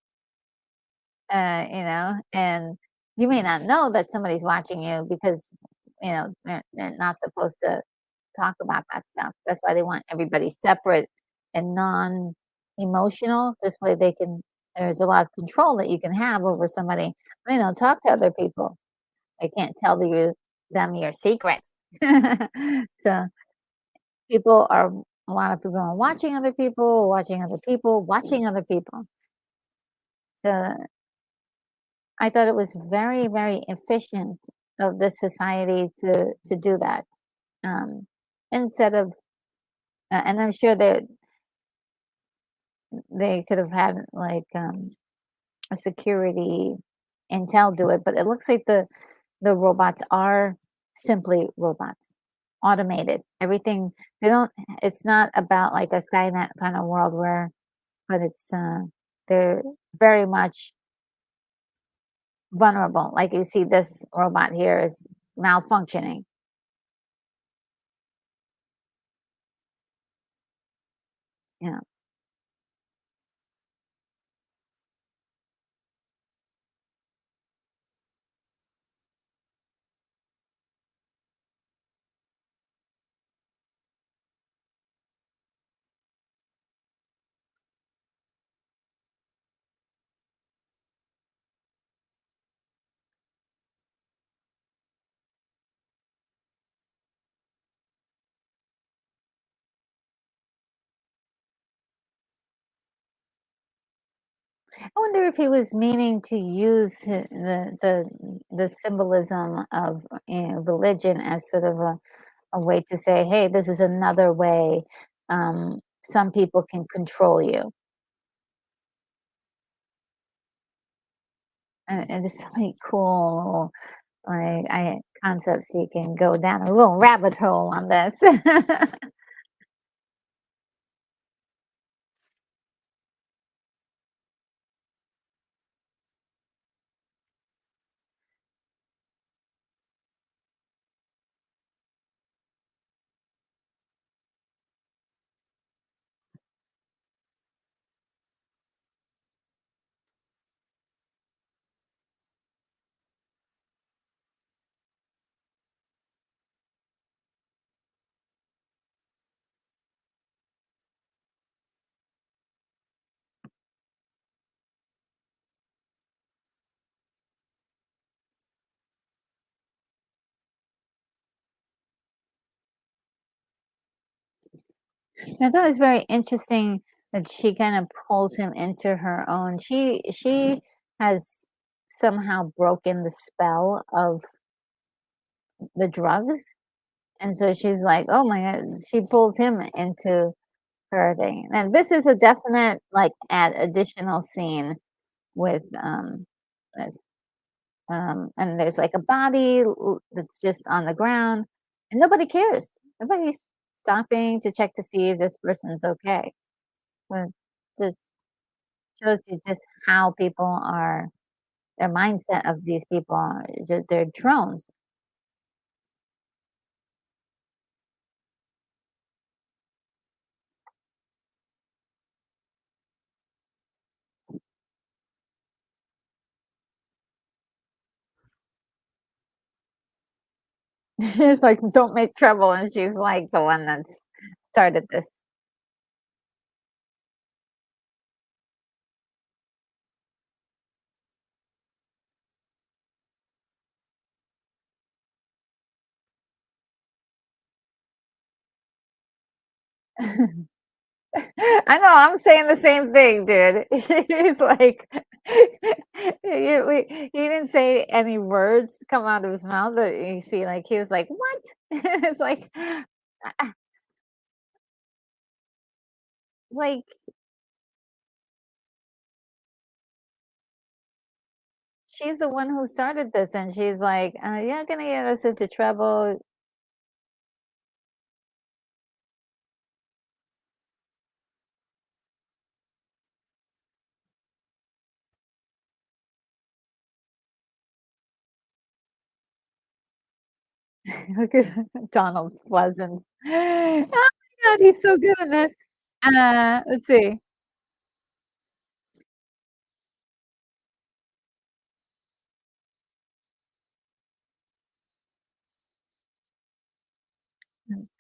And you may not know that somebody's watching you because they're not supposed to talk about that stuff. That's why they want everybody separate and non-emotional. This way they can there's a lot of control that you can have over somebody. They don't talk to other people. They can't tell them your secrets. So people are a lot of people are watching other people, watching other people, watching other people. So I thought it was very, very efficient of the society to do that. Um, instead of and I'm sure that they could have had like a security intel do it, but it looks like the robots are simply robots, automated. Everything they don't. It's not about like a Skynet kind of world where, but they're very much vulnerable. Like you see, this robot here is malfunctioning. Yeah. I wonder if he was meaning to use the symbolism of religion as sort of a way to say, "Hey, this is another way some people can control you." And there's so many cool like I concepts you can go down a little rabbit hole on this. I thought it was very interesting that she kind of pulls him into her own. She has somehow broken the spell of the drugs, and so she's like, "Oh my god," she pulls him into her thing. And this is a definite like add additional scene with this and there's like a body that's just on the ground and nobody cares. Nobody's stopping to check to see if this person's okay. But just shows you just how people are their mindset of these people are they're drones. It's like don't make trouble and she's like the one that's started this. I know, I'm saying the same thing, dude. He's like, he didn't say any words come out of his mouth that you see, like, he was like, "What?" It's like, she's the one who started this, and she's like, "You're gonna get us into trouble." Look at Donald Pleasance. Oh my god, he's so good in this. Let's see.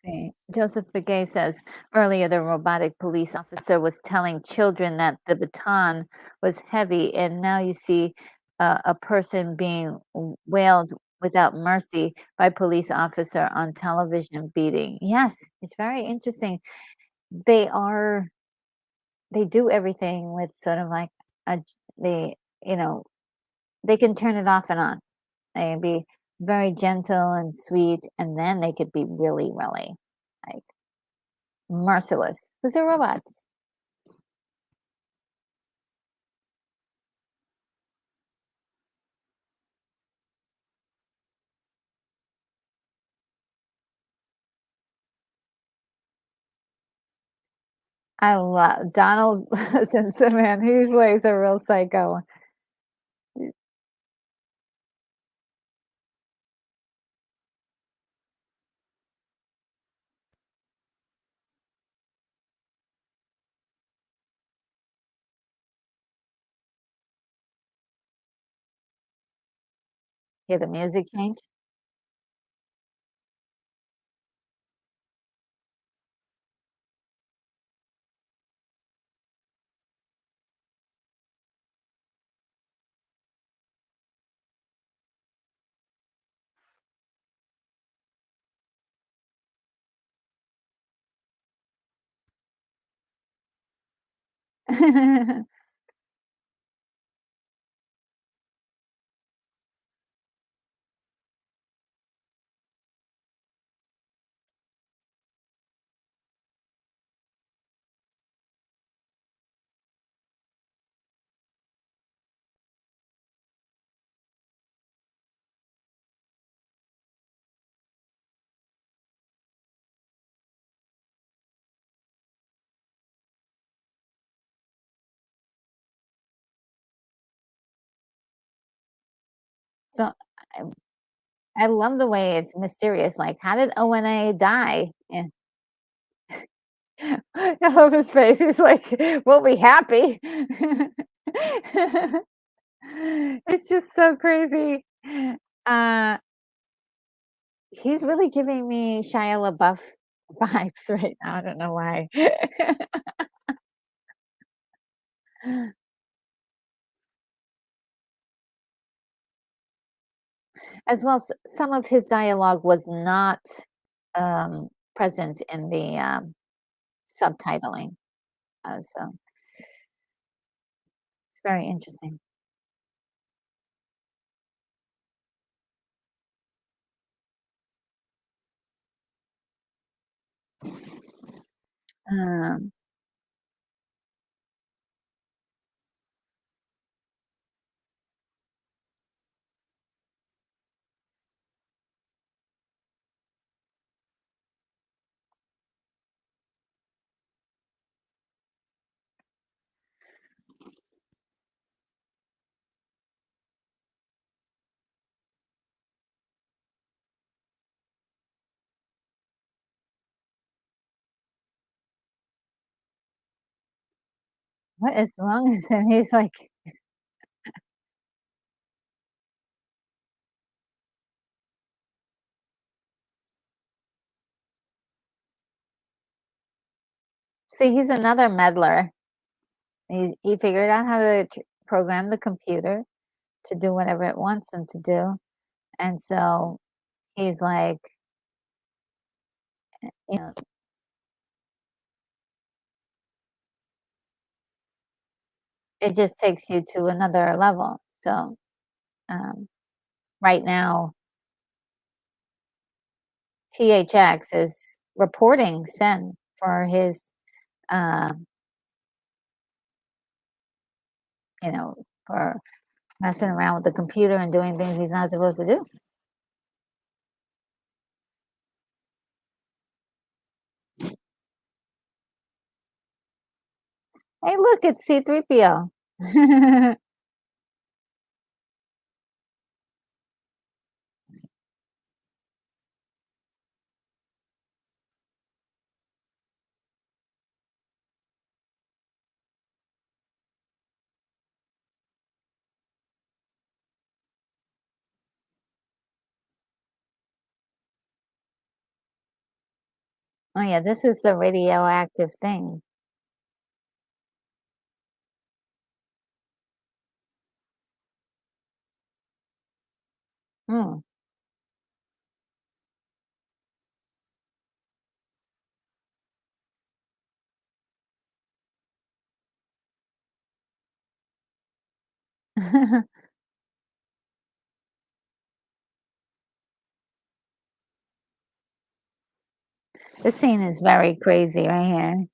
see. Joseph Begay says earlier the robotic police officer was telling children that the baton was heavy, and now you see a person being wailed without mercy by police officer on television beating. Yes, it's very interesting. They are they do everything with sort of like they you know they can turn it off and on. They can be very gentle and sweet, and then they could be really, really like merciless because they're robots. I love Donald Simpson, man. He plays a real psycho. Hear the music change? So I, I love the way it's mysterious. Like, how did ONA die? Yeah. I love his face. He's like, "We'll be happy." It's just so crazy. Uh, he's really giving me Shia LaBeouf vibes right now. I don't know why. As well, some of his dialogue was not present in the subtitling. So it's very interesting. Um, what is wrong with him? He's like, see, he's another meddler. He figured out how to program the computer to do whatever it wants him to do, and so he's like, you know, it just takes you to another level. So um, right now, THX is reporting Sen for his, uh, for messing around with the computer and doing things he's not supposed to do. Hey, look, it's C3PO. Oh, yeah, this is the radioactive thing. Mm. This scene is very crazy right here.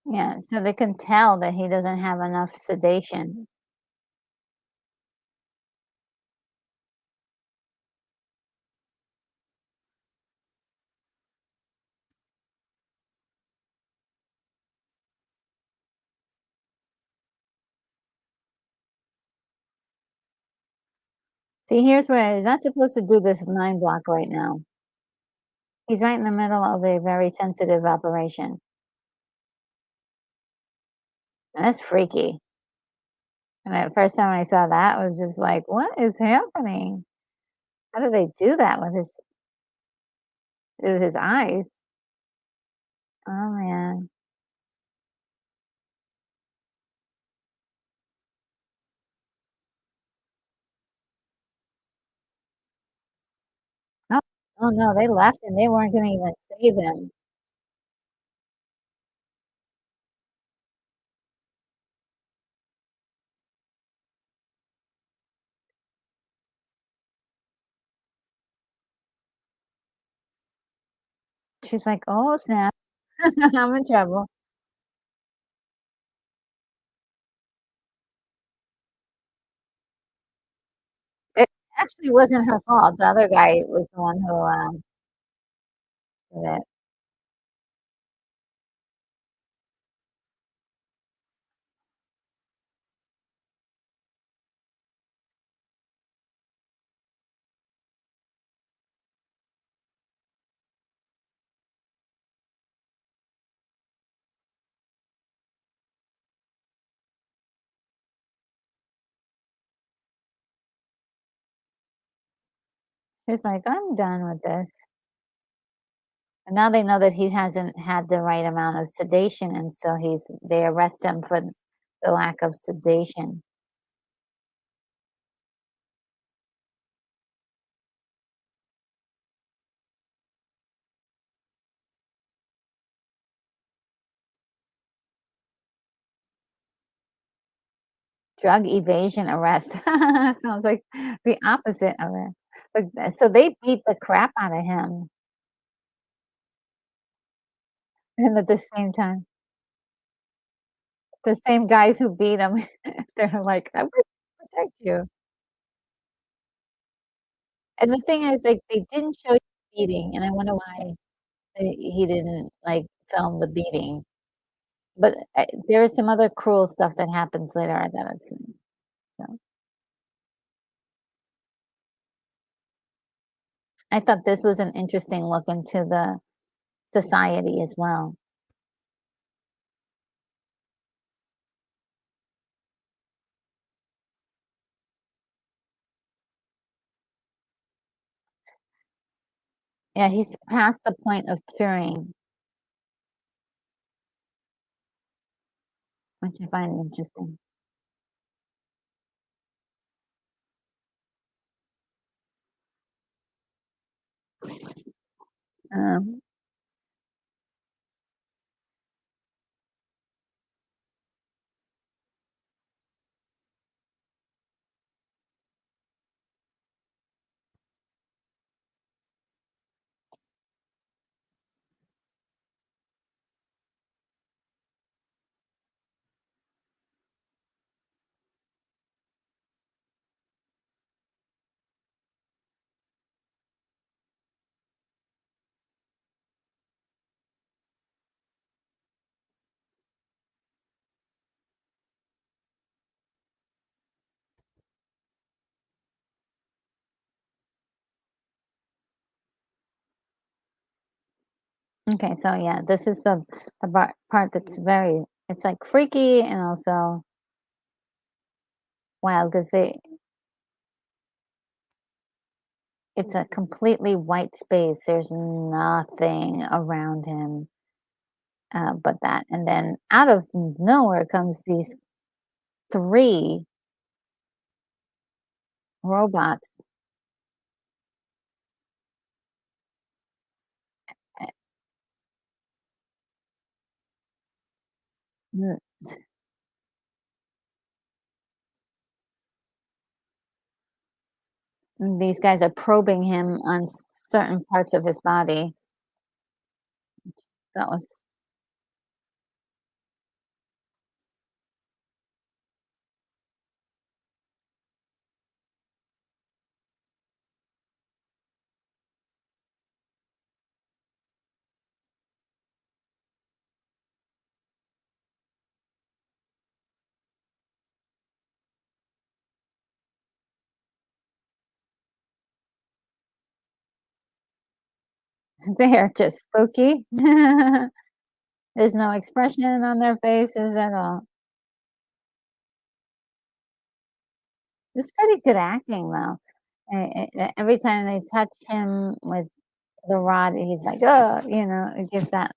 Yeah, so they can tell that he doesn't have enough sedation. See, here's where he's not supposed to do this mind block right now. He's right in the middle of a very sensitive operation. That's freaky. And the first time I saw that, I was just like, "What is happening? How do they do that with his eyes?" Oh, man. Oh, oh, no, they left and they weren't gonna even save him. She's like, "Oh, snap. I'm in trouble." It actually wasn't her fault. The other guy was the one who, did it. She's like, "I'm done with this." And now they know that he hasn't had the right amount of sedation, and so they arrest him for the lack of sedation. Drug evasion arrest. Sounds like the opposite of it. But, so they beat the crap out of him, and at the same time, the same guys who beat him, they're like, "I will protect you." And the thing is, like, they didn't show you the beating, and I wonder why he didn't, like, film the beating. But, there is some other cruel stuff that happens later that I've seen, so I thought this was an interesting look into the society as well. Yeah, he's past the point of curing, which I find interesting. Um, Okay, so yeah, this is the part that's very it's like freaky and also wild because they it's a completely white space. There's nothing around him but that, and then out of nowhere comes these three robots. Uh, mm, These guys are probing him on certain parts of his body. That was they're just spooky. There's no expression on their faces at all. It's pretty good acting though. Every time they touch him with the rod, he's like, "Oh," it gives that.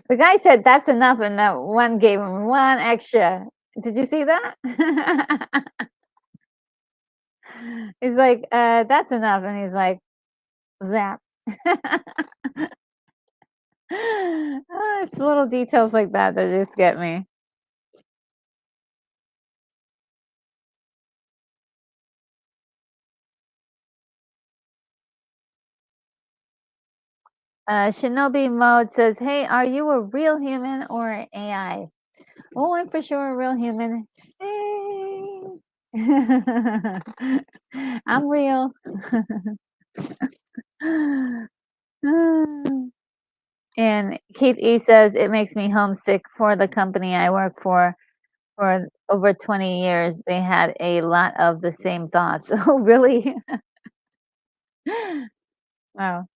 The guy said, "That's enough," and that one gave him one extra. Did you see that? He's like, "That's enough," and he's like, "Zap." It's little details like that that just get me. Shinobi Mode says, "Hey, are you a real human or an AI?" Oh, I'm for sure a real human. Hey. I'm real. And Keith E says, "It makes me homesick for the company I work for over 20 years. They had a lot of the same thoughts." Oh, really? Wow.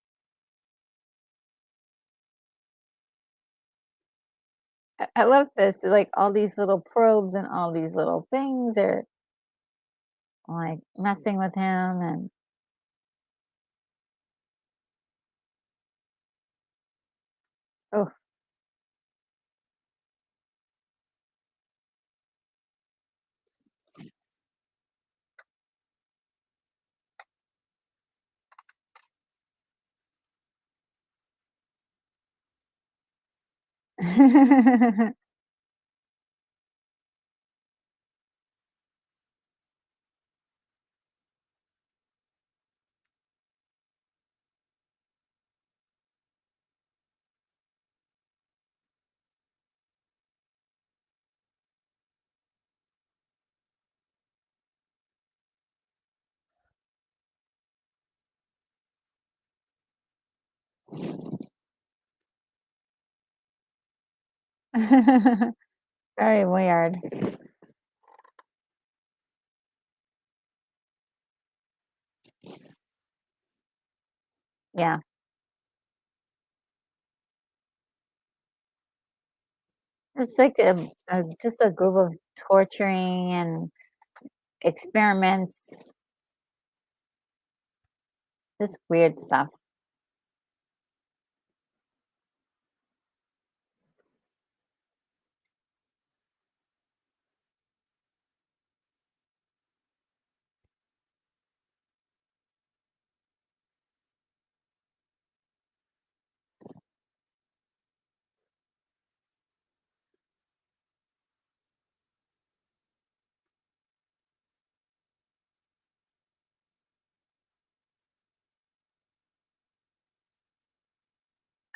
I love this. Like all these little probes and all these little things are like messing with him and oh. Very weird. Yeah. It's like just a group of torturing and experiments, just weird stuff.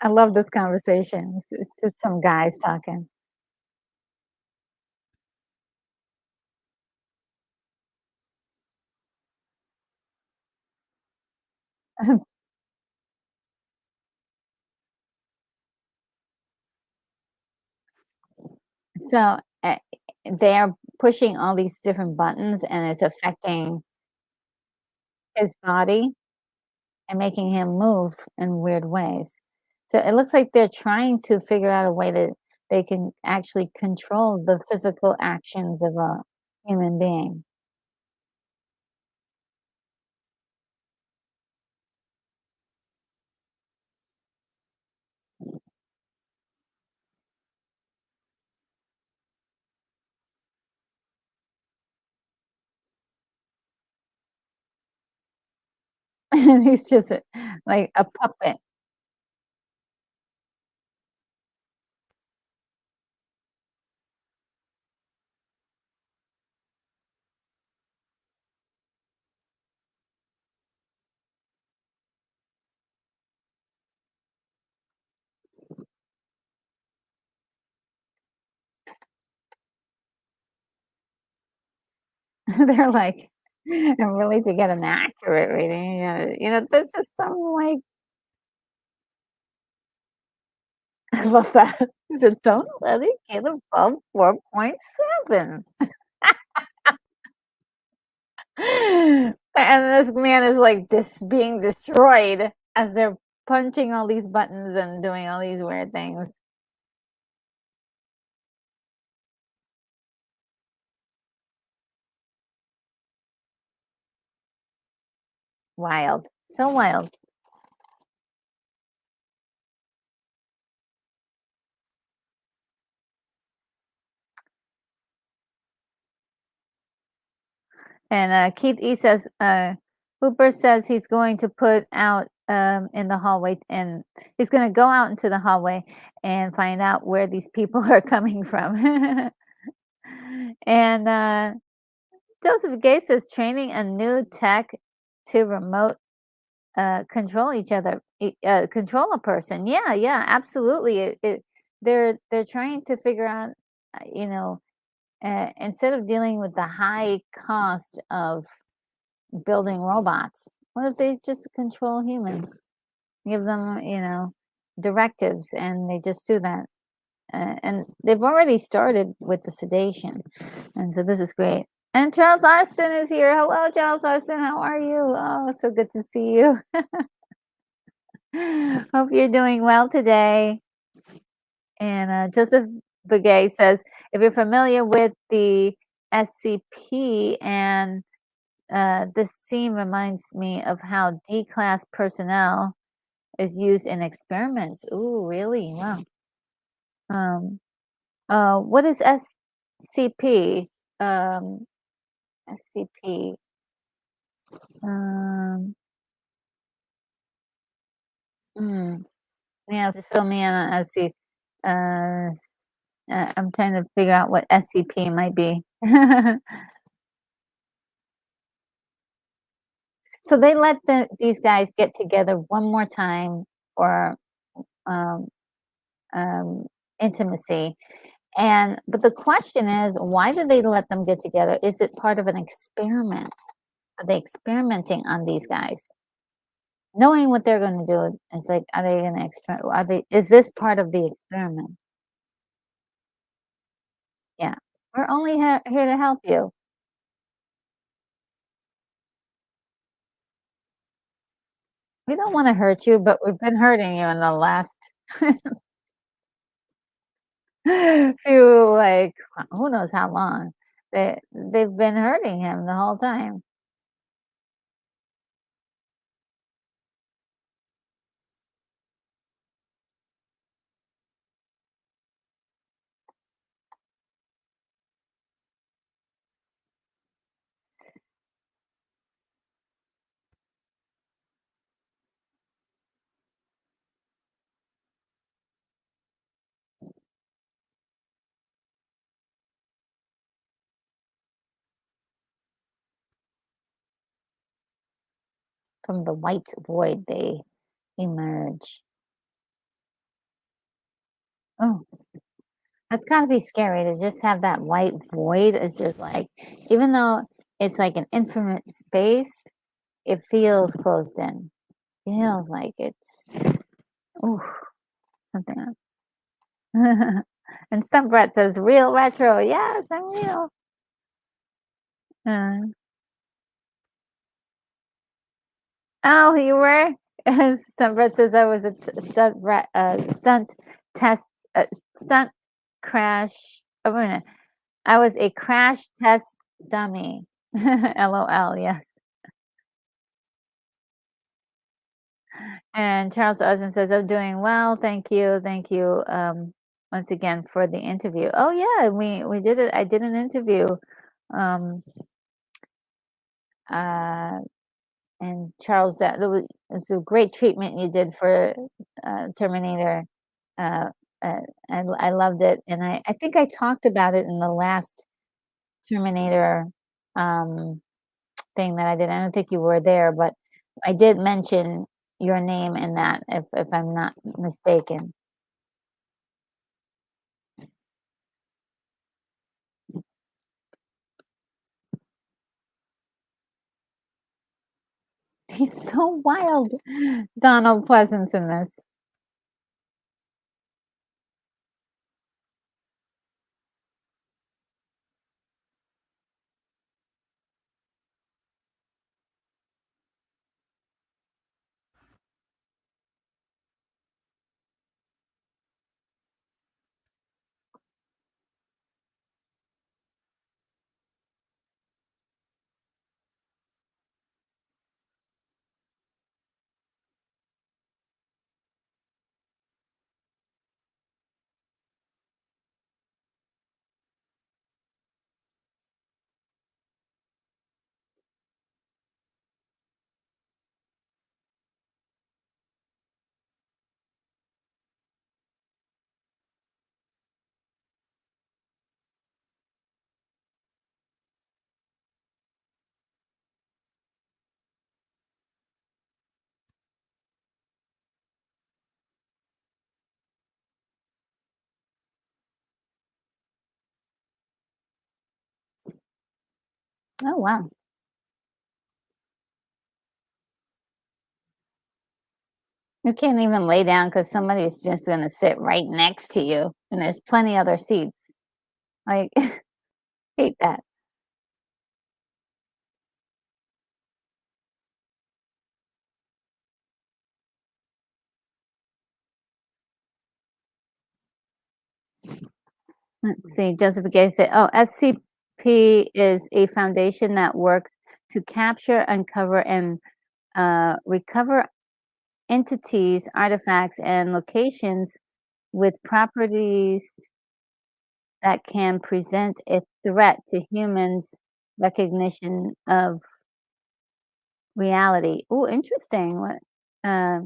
I love this conversation. It's just some guys talking. So, they're pushing all these different buttons, and it's affecting his body and making him move in weird ways. So it looks like they're trying to figure out a way that they can actually control the physical actions of a human being. And he's just like a puppet. They're like, and really to get an accurate reading, that's just some like I love that. He said, "Don't let it get above 4.7." And this man is like this being destroyed as they're punching all these buttons and doing all these weird things. Wild. So wild. And Keith E says, Hooper says he's going to put out in the hallway and he's going to go out into the hallway and find out where these people are coming from. And Joseph Gay says training a new tech to remote control each other, control a person. Yeah, yeah, absolutely. They're trying to figure out, instead of dealing with the high cost of building robots, what if they just control humans? Give them, directives, and they just do that. And they've already started with the sedation, and so this is great. And Charles Arston is here. Hello, Charles Arston. How are you? Oh, so good to see you. Hope you're doing well today. And Joseph Begay says, if you're familiar with the SCP, and this scene reminds me of how D-class personnel is used in experiments. Ooh, really? Wow. Um, what is SCP? Um, SCP. Um, hmm, you have to fill me in on SCP. I'm trying to figure out what SCP might be. So they let these guys get together one more time for um, um, intimacy, and but the question is, why did they let them get together? Is it part of an experiment? Are they experimenting on these guys, knowing what they're going to do? It's like, are they going to experiment? Are they? Is this part of the experiment? Yeah, we're only here to help you. We don't want to hurt you, but we've been hurting you in the last few, like, who knows how long. They've been hurting him the whole time from the white void they emerge. Oh, that's gotta be scary to just have that white void. It's just like, even though it's like an infinite space, it feels closed in. Feels like it's, ooh, something else. And Stump Rat says, real retro. Yes, I'm real. Uh, Oh, you were? Stunt Rat says I was a stunt test, stunt crash. Oh, wait a minute. I was a crash test dummy. LOL. Yes. And Charles Osmond says I'm doing well. Thank you. Thank you. Once again for the interview. Oh yeah, we did it. I did an interview. Um, uh, and Charles, that was it's a great treatment you did for Terminator. Uh, I loved it, and I think I talked about it in the last Terminator um, thing that I did. I don't think you were there, but I did mention your name in that, if I'm not mistaken. He's so wild, Donald Pleasance in this. Oh, wow. You can't even lay down because somebody's just gonna sit right next to you, and there's plenty other seats. Like, hate that. Let's see, Joseph Gay said, "Oh, SCP is a foundation that works to capture, uncover, and recover entities, artifacts, and locations with properties that can present a threat to humans' recognition of reality." Oh, interesting. What? Uh,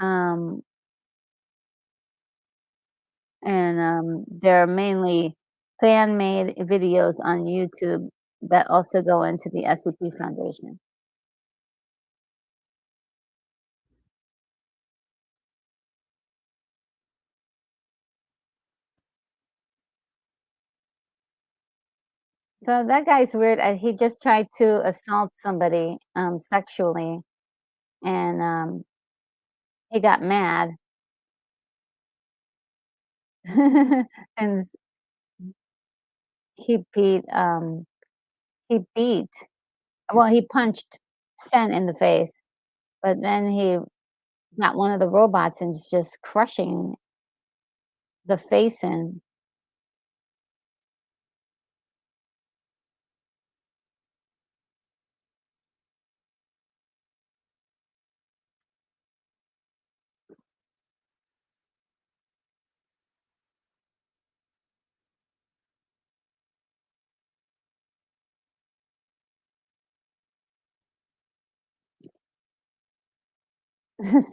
um, and there are mainly fan-made videos on YouTube that also go into the SCP Foundation. So that guy's weird. He just tried to assault somebody sexually, and he got mad, and he beat he beat well, he punched Sen in the face, but then he got one of the robots and is just crushing the face in.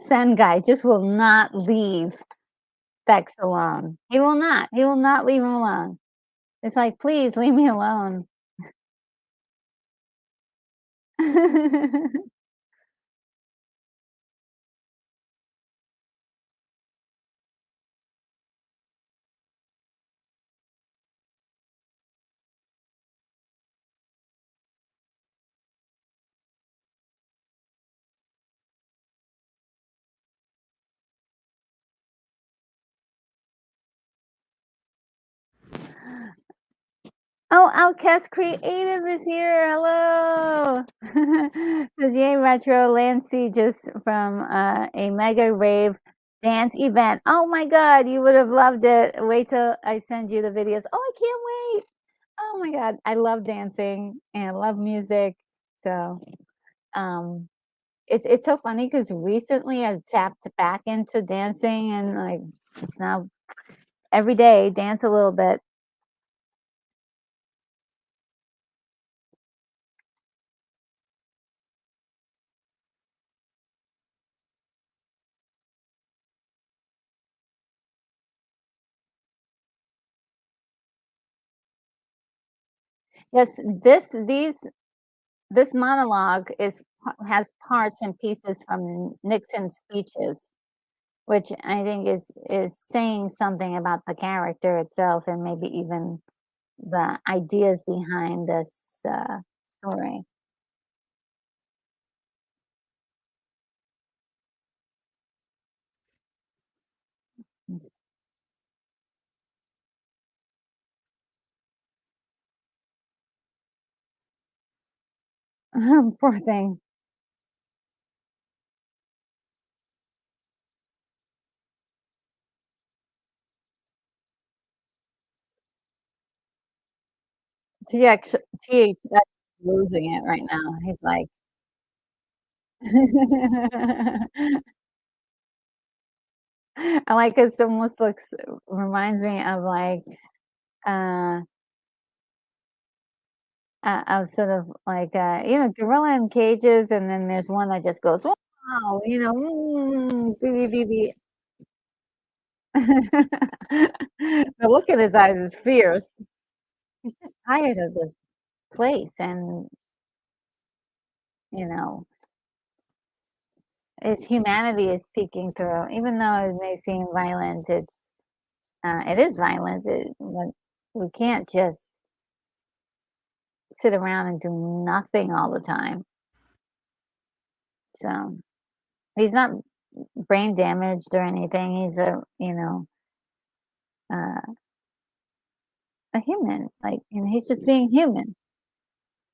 Sen guy just will not leave Bex alone. He will not. He will not leave him alone. It's like, "Please leave me alone." Oh, Outcast Creative is here. Hello. Says yay retro Lancy just from a mega rave dance event. Oh my god, you would have loved it. Wait till I send you the videos. Oh, I can't wait. Oh my god. I love dancing and I love music. So um it's so funny because recently I've tapped back into dancing and like it's now every day dance a little bit. Yes, this monologue has parts and pieces from Nixon's speeches, which I think is saying something about the character itself and maybe even the ideas behind this story. It's poor thing. TX, THX losing it right now. He's like, I like it. Almost looks reminds me of like uh of sort of like, gorilla in cages, and then there's one that just goes, "Wow," "Beep, beep, beep, The look in his eyes is fierce. He's just tired of this place, and, you know, his humanity is peeking through. Even though it may seem violent, it is violent. We can't just sit around and do nothing all the time. So, he's not brain damaged or anything. He's uh a human, like, and he's just being human,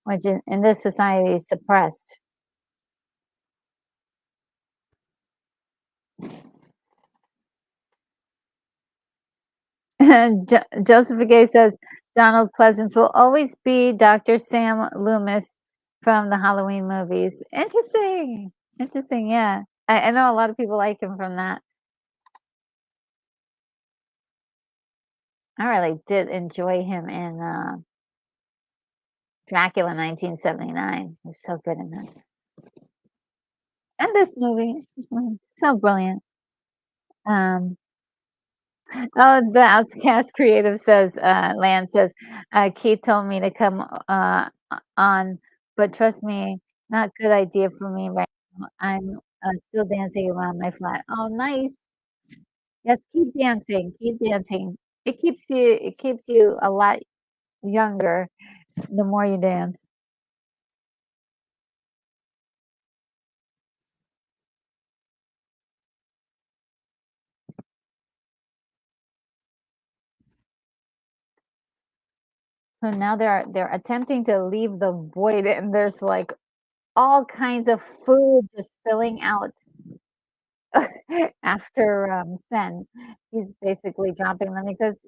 which in this society is suppressed. And Joseph Gay says Donald Pleasance will always be Dr. Sam Loomis from the Halloween movies. Interesting. Interesting, yeah. I know a lot of people like him from that. I really did enjoy him in Dracula 1979. He's so good in that. And this movie, so brilliant. Um, Oh, the Outcast Creative says, Lan says, Keith told me to come on, but trust me, not good idea for me right now. I'm still dancing around my flat. Oh, nice. Yes, keep dancing, keep dancing. It keeps you a lot younger the more you dance. So now they're attempting to leave the void, and there's like all kinds of food just spilling out. After, Sen, he's basically dropping them because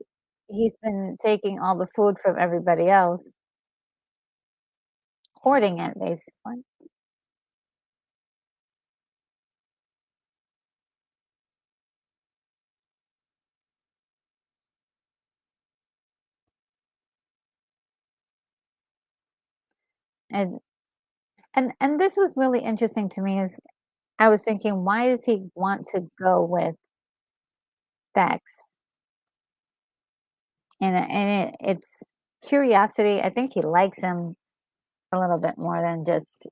he's been taking all the food from everybody else, hoarding it basically. And and this was really interesting to me is I was thinking, why does he want to go with Dex? It's curiosity. I think he likes him a little bit more than just.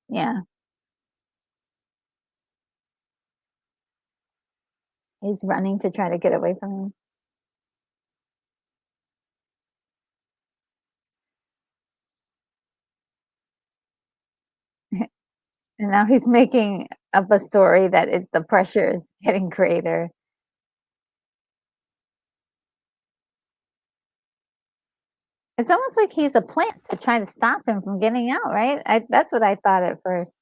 Yeah, he's running to try to get away from him. And now he's making up a story that the pressure is getting greater. It's almost like he's a plant to try to stop him from getting out, right? That's what I thought at first.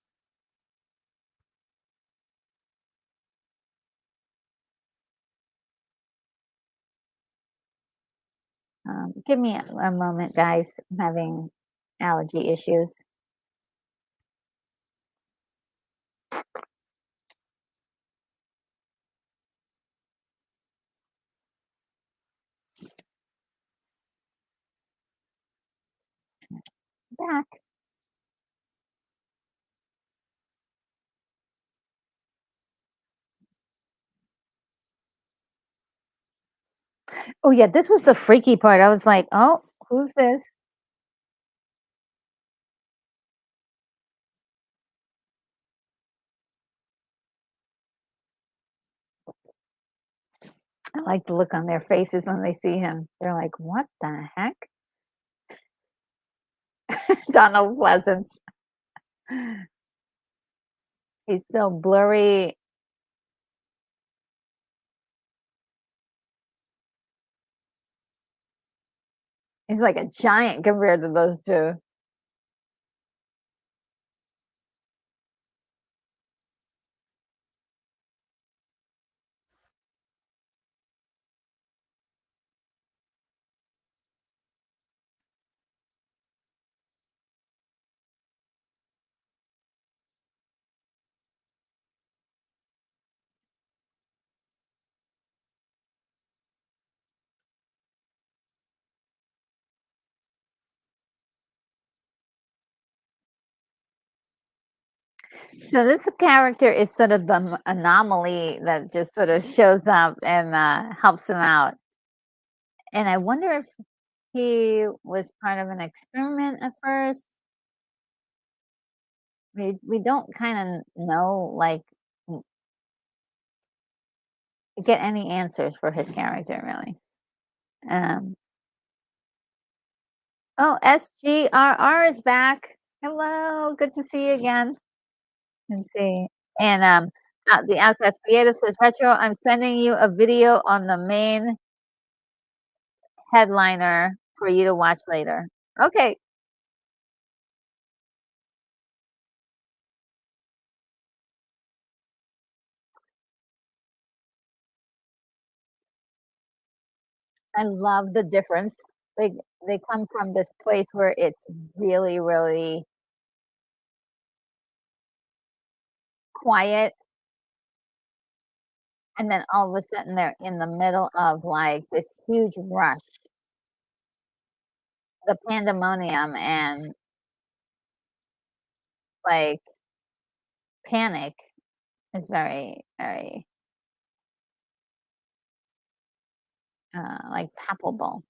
Give me a moment, guys. I'm having allergy issues. Back. Oh yeah, this was the freaky part. I was like, "Oh, who's this?" I like the look on their faces when they see him. They're like, "What the heck?" Donald Pleasance. He's so blurry. He's like a giant compared to those two. So this character is sort of the anomaly that just sort of shows up and helps him out. And I wonder if he was part of an experiment at first. We don't kind of know, like, get any answers for his character really. Um, oh, SGRR is back. Hello, good to see you again. Let's see. And the Outcast Creative says, Retro, I'm sending you a video on the main headliner for you to watch later. Okay. I love the difference. They they come from this place where it's really, really quiet, and then all of a sudden they're in the middle of like this huge rush, the pandemonium and like panic is very, very like palpable.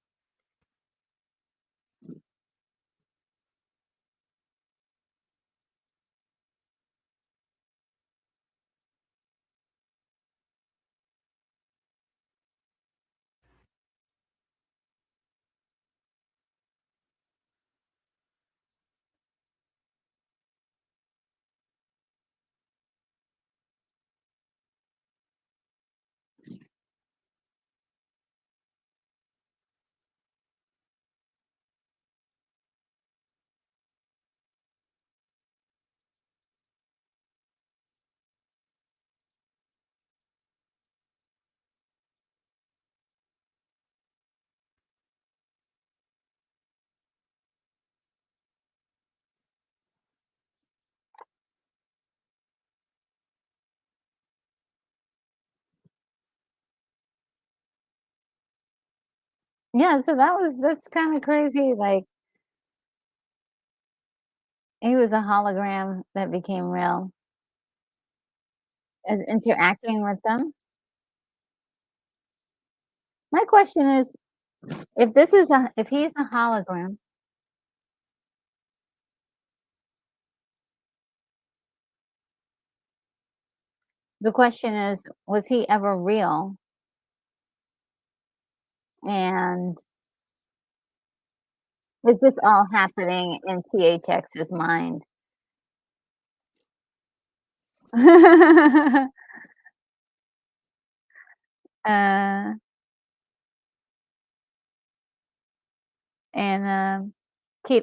Yeah, so that's kind of crazy. Like he was a hologram that became real as interacting with them. My question is, if he's a hologram, the question is, was he ever real? And is this all happening in THX's mind? Uh, and,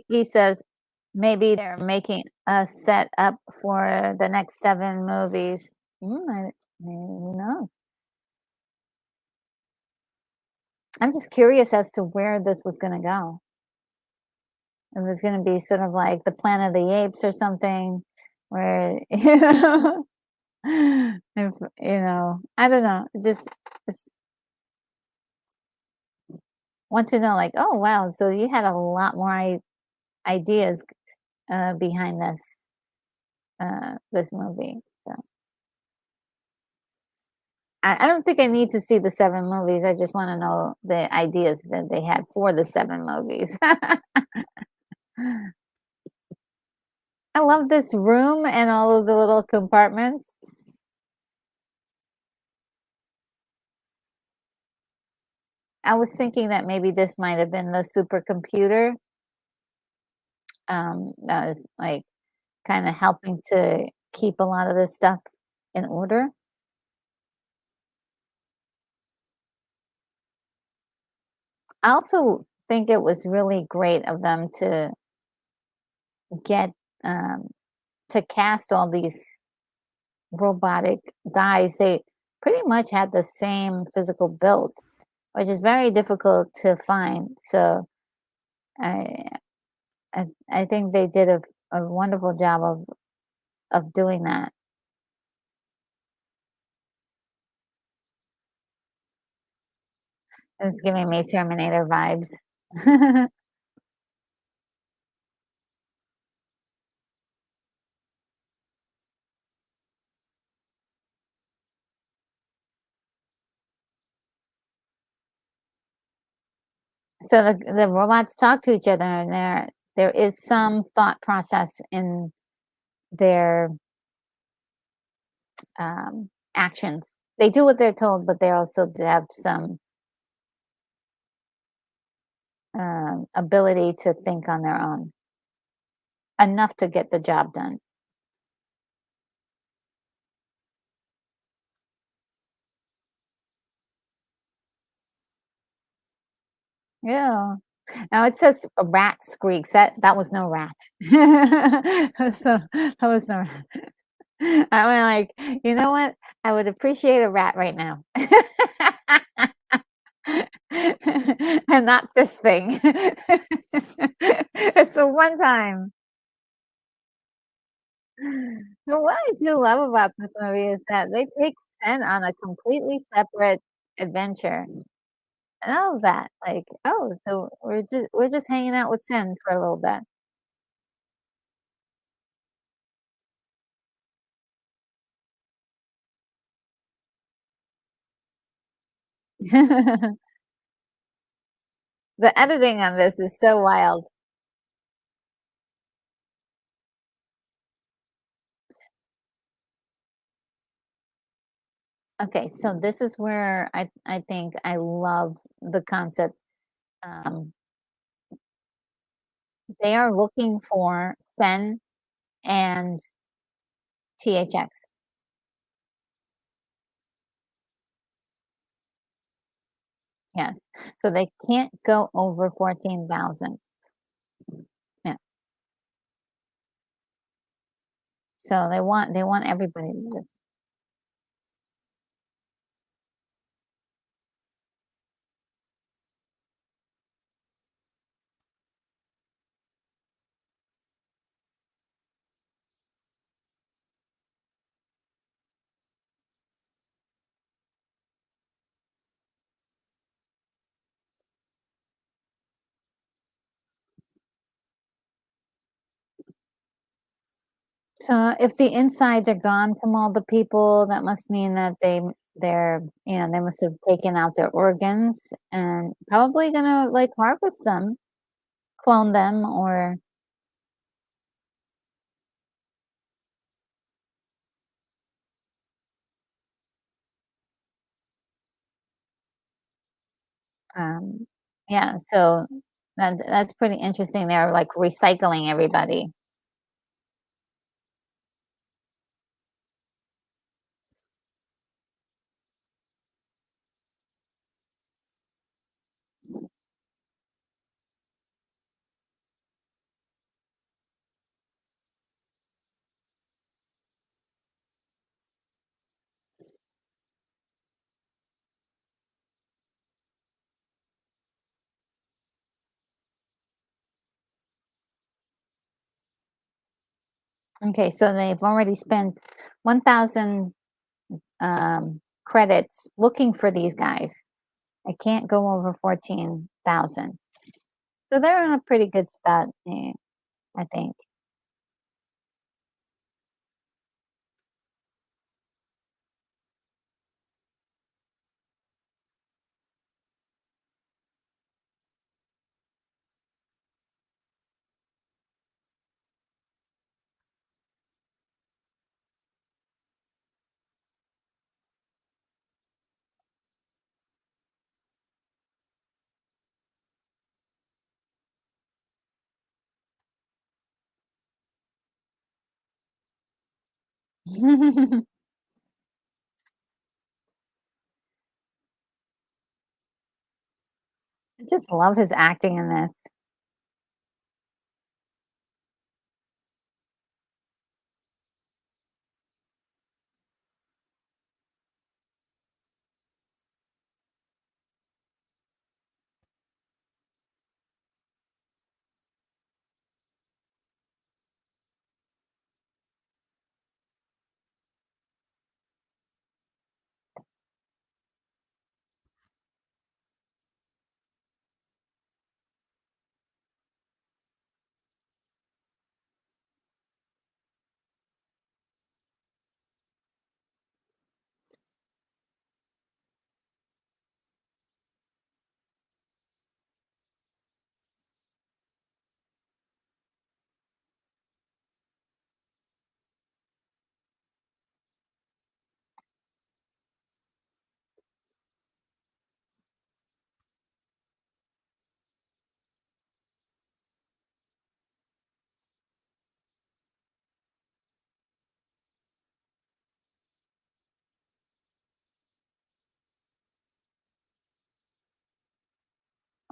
he says maybe they're making a set up for the next 7 movies. I who knows? I'm just curious as to where this was gonna go. It was gonna be sort of like the Planet of the Apes or something where, if I don't know, just want to know, like, "Oh, wow, so you had a lot more ideas, behind this movie." So, I don't think I need to see the 7 movies, I just wanna know the ideas that they had for the 7 movies. I love this room and all of the little compartments. I was thinking that maybe this might have been the supercomputer, that was, like, kinda helping to keep a lot of this stuff in order. I also think it was really great of them get, um to cast all these robotic guys. They pretty much had the same physical build, which is very difficult to find, so I I think they did a wonderful job of doing that. It's giving me Terminator vibes. So the robots talk to each other, and there is some thought process in their, actions. They do what they're told, but they also do have some, ability to think on their own, enough to get the job done. Yeah. Now it says a rat squeaks. That was no rat. So that was no rat. I went like, you know what? I would appreciate a rat right now. And not this thing. It's the one time. But what I do love about this movie is that they take Sen on a completely separate adventure. And all of that, like, oh, so we're just hanging out with Sin for a little bit. The editing on this is so wild. Okay, so this is where I think I love the concept. Um, they are looking for Sen and THX. Yes. So they can't go over 14,000. Yeah. So they want everybody to do this. So if the insides are gone from all the people, that must mean that they must have taken out their organs and probably gonna like harvest them, clone them, or um, yeah. So that's pretty interesting. They're like recycling everybody. Okay, so they've already spent 1,000 credits looking for these guys. I can't go over 14,000. So they're in a pretty good spot, I think. I just love his acting in this.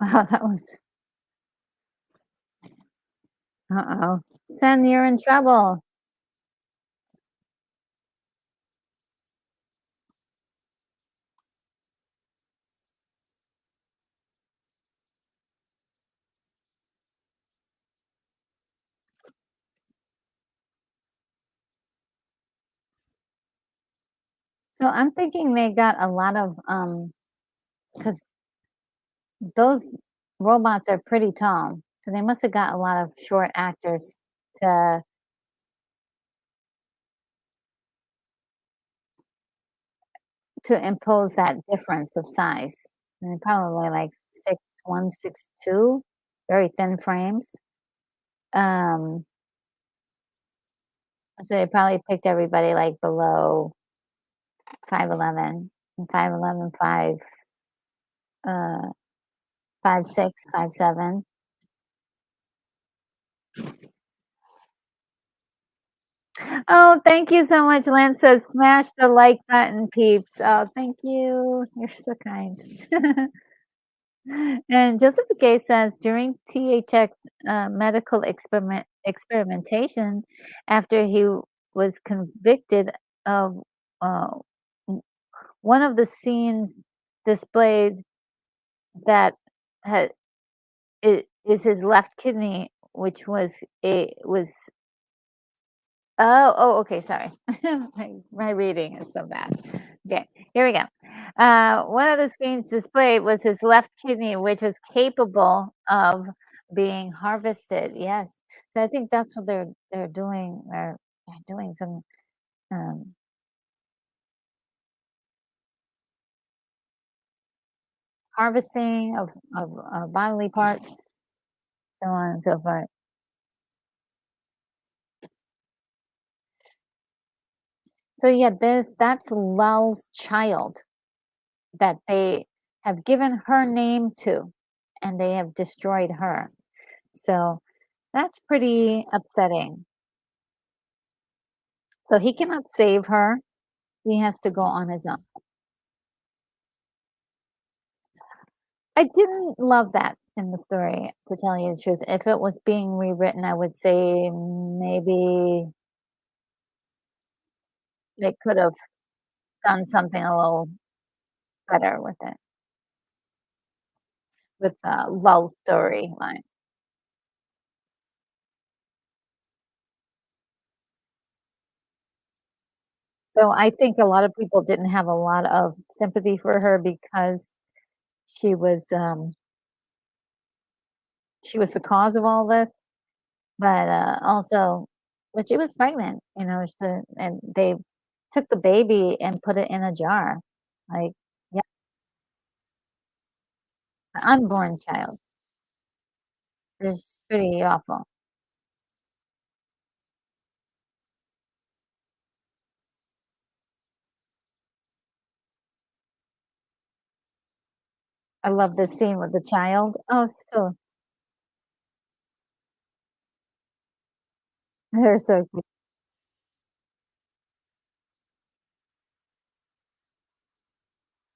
Wow, that was uh-oh. Sen, you're in trouble. So I'm thinking they got a lot of because those robots are pretty tall. So they must have got a lot of short actors to impose that difference of size. And they're probably like 6'1", 6'2", very thin frames. Um, so they probably picked everybody like below 5'11", and 5'11", uh, 5'6", 5'7". Oh, thank you so much. Lance says, "Smash the like button, peeps." Oh, thank you. You're so kind. And Joseph Gay says, during THX medical experimentation, after he was convicted of uh, w- one of the scenes displayed that had, is his left kidney, which was okay, sorry. My reading is so bad. Okay, here we go. One of the screens displayed was his left kidney, which was capable of being harvested. Yes. So I think that's what they're doing. They're doing some um, harvesting of bodily parts, so on and so forth. So yeah, that's Lel's child that they have given her name to, and they have destroyed her. So that's pretty upsetting. So he cannot save her. He has to go on his own. I didn't love that in the story, to tell you the truth. If it was being rewritten, I would say maybe they could have done something a little better with it, with the love storyline. So I think a lot of people didn't have a lot of sympathy for her because she was, um, she was the cause of all this, but, also but she was pregnant, so and they took the baby and put it in a jar, like, yeah, an unborn child. It's pretty awful. I love this scene with the child. Oh, so they're so cute.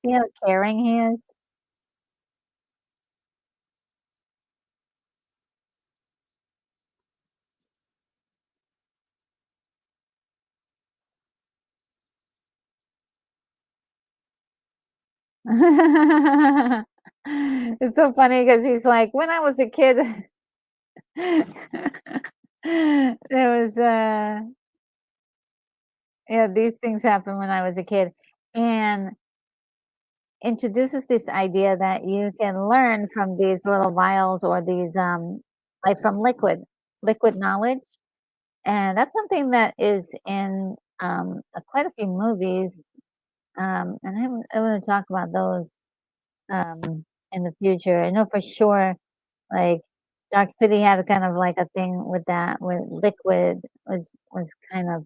See how caring he is? It's so funny because he's like, "When I was a kid, there was, yeah, these things happened when I was a kid," and introduces this idea that you can learn from these little vials or these, like, from liquid knowledge, and that's something that is in, quite a few movies, and I wanna talk about those, in the future. I know for sure, like, Dark City had a kind of like a thing with that, with liquid was kind of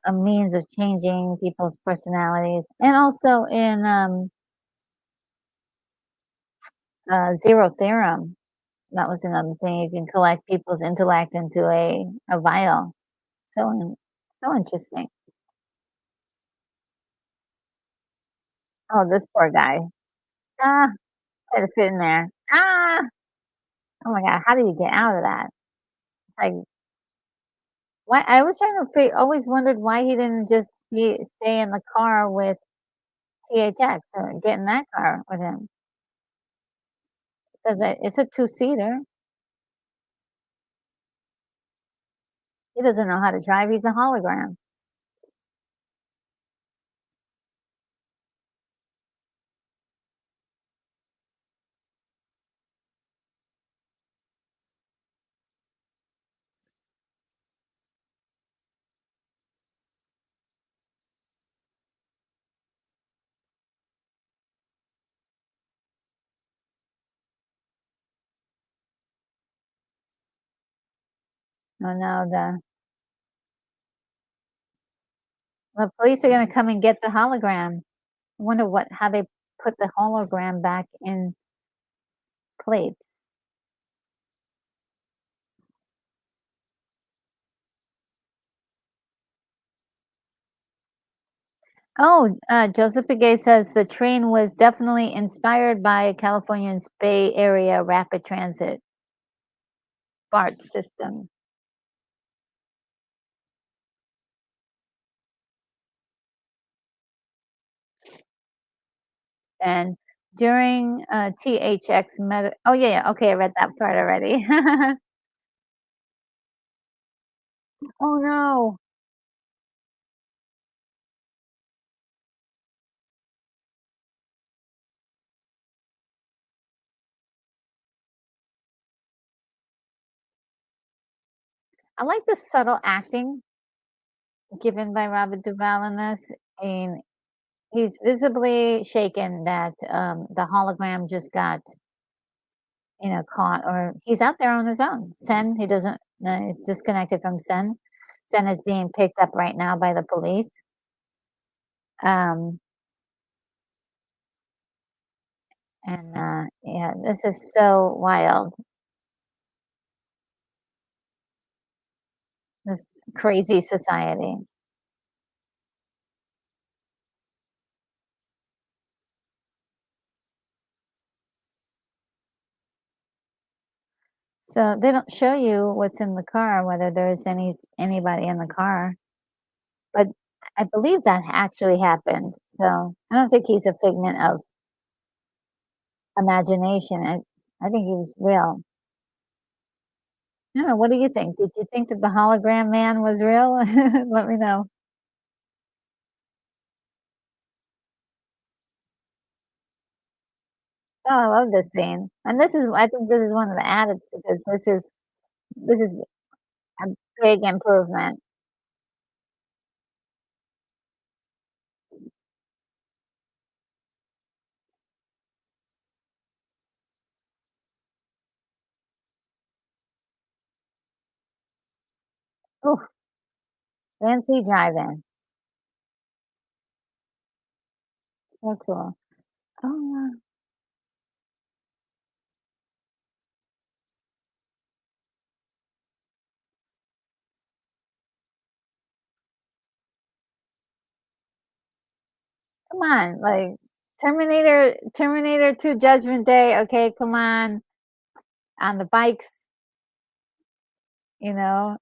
a means of changing people's personalities, and also in, Zero Theorem, that was another thing, you can collect people's intellect into a vial. So interesting. Oh, this poor guy. Ah, tried to fit in there. Ah! Oh my god, how do you get out of that? It's like, why I was trying to always wondered why he didn't just stay in the car with THX or get in that car with him, 'cause it's a two-seater. He doesn't know how to drive, he's a hologram. Oh, no, the police are gonna come and get the hologram. I wonder how they put the hologram back in plates. Oh, Joseph Begay says the train was definitely inspired by California's Bay Area rapid transit BART system. And during, THX oh, yeah, yeah, okay, I read that part already. Oh, no. I like the subtle acting given by Robert Duvall in this, and he's visibly shaken that, the hologram just got, caught, or he's out there on his own. Sen, he doesn't he's disconnected from Sen. Sen is being picked up right now by the police. Um, and, yeah, this is so wild, this crazy society. So they don't show you what's in the car, whether there's anybody in the car, but I believe that actually happened. So I don't think he's a figment of imagination. I think he was real. I don't know, what do you think? Did you think that the hologram man was real? Let me know. Oh, I love this scene, and this is I think this is one of the added because this is a big improvement. Ooh, fancy drive-in. So cool. Oh, wow. Come on, like, Terminator 2 Judgment Day, okay, come on the bikes, you know?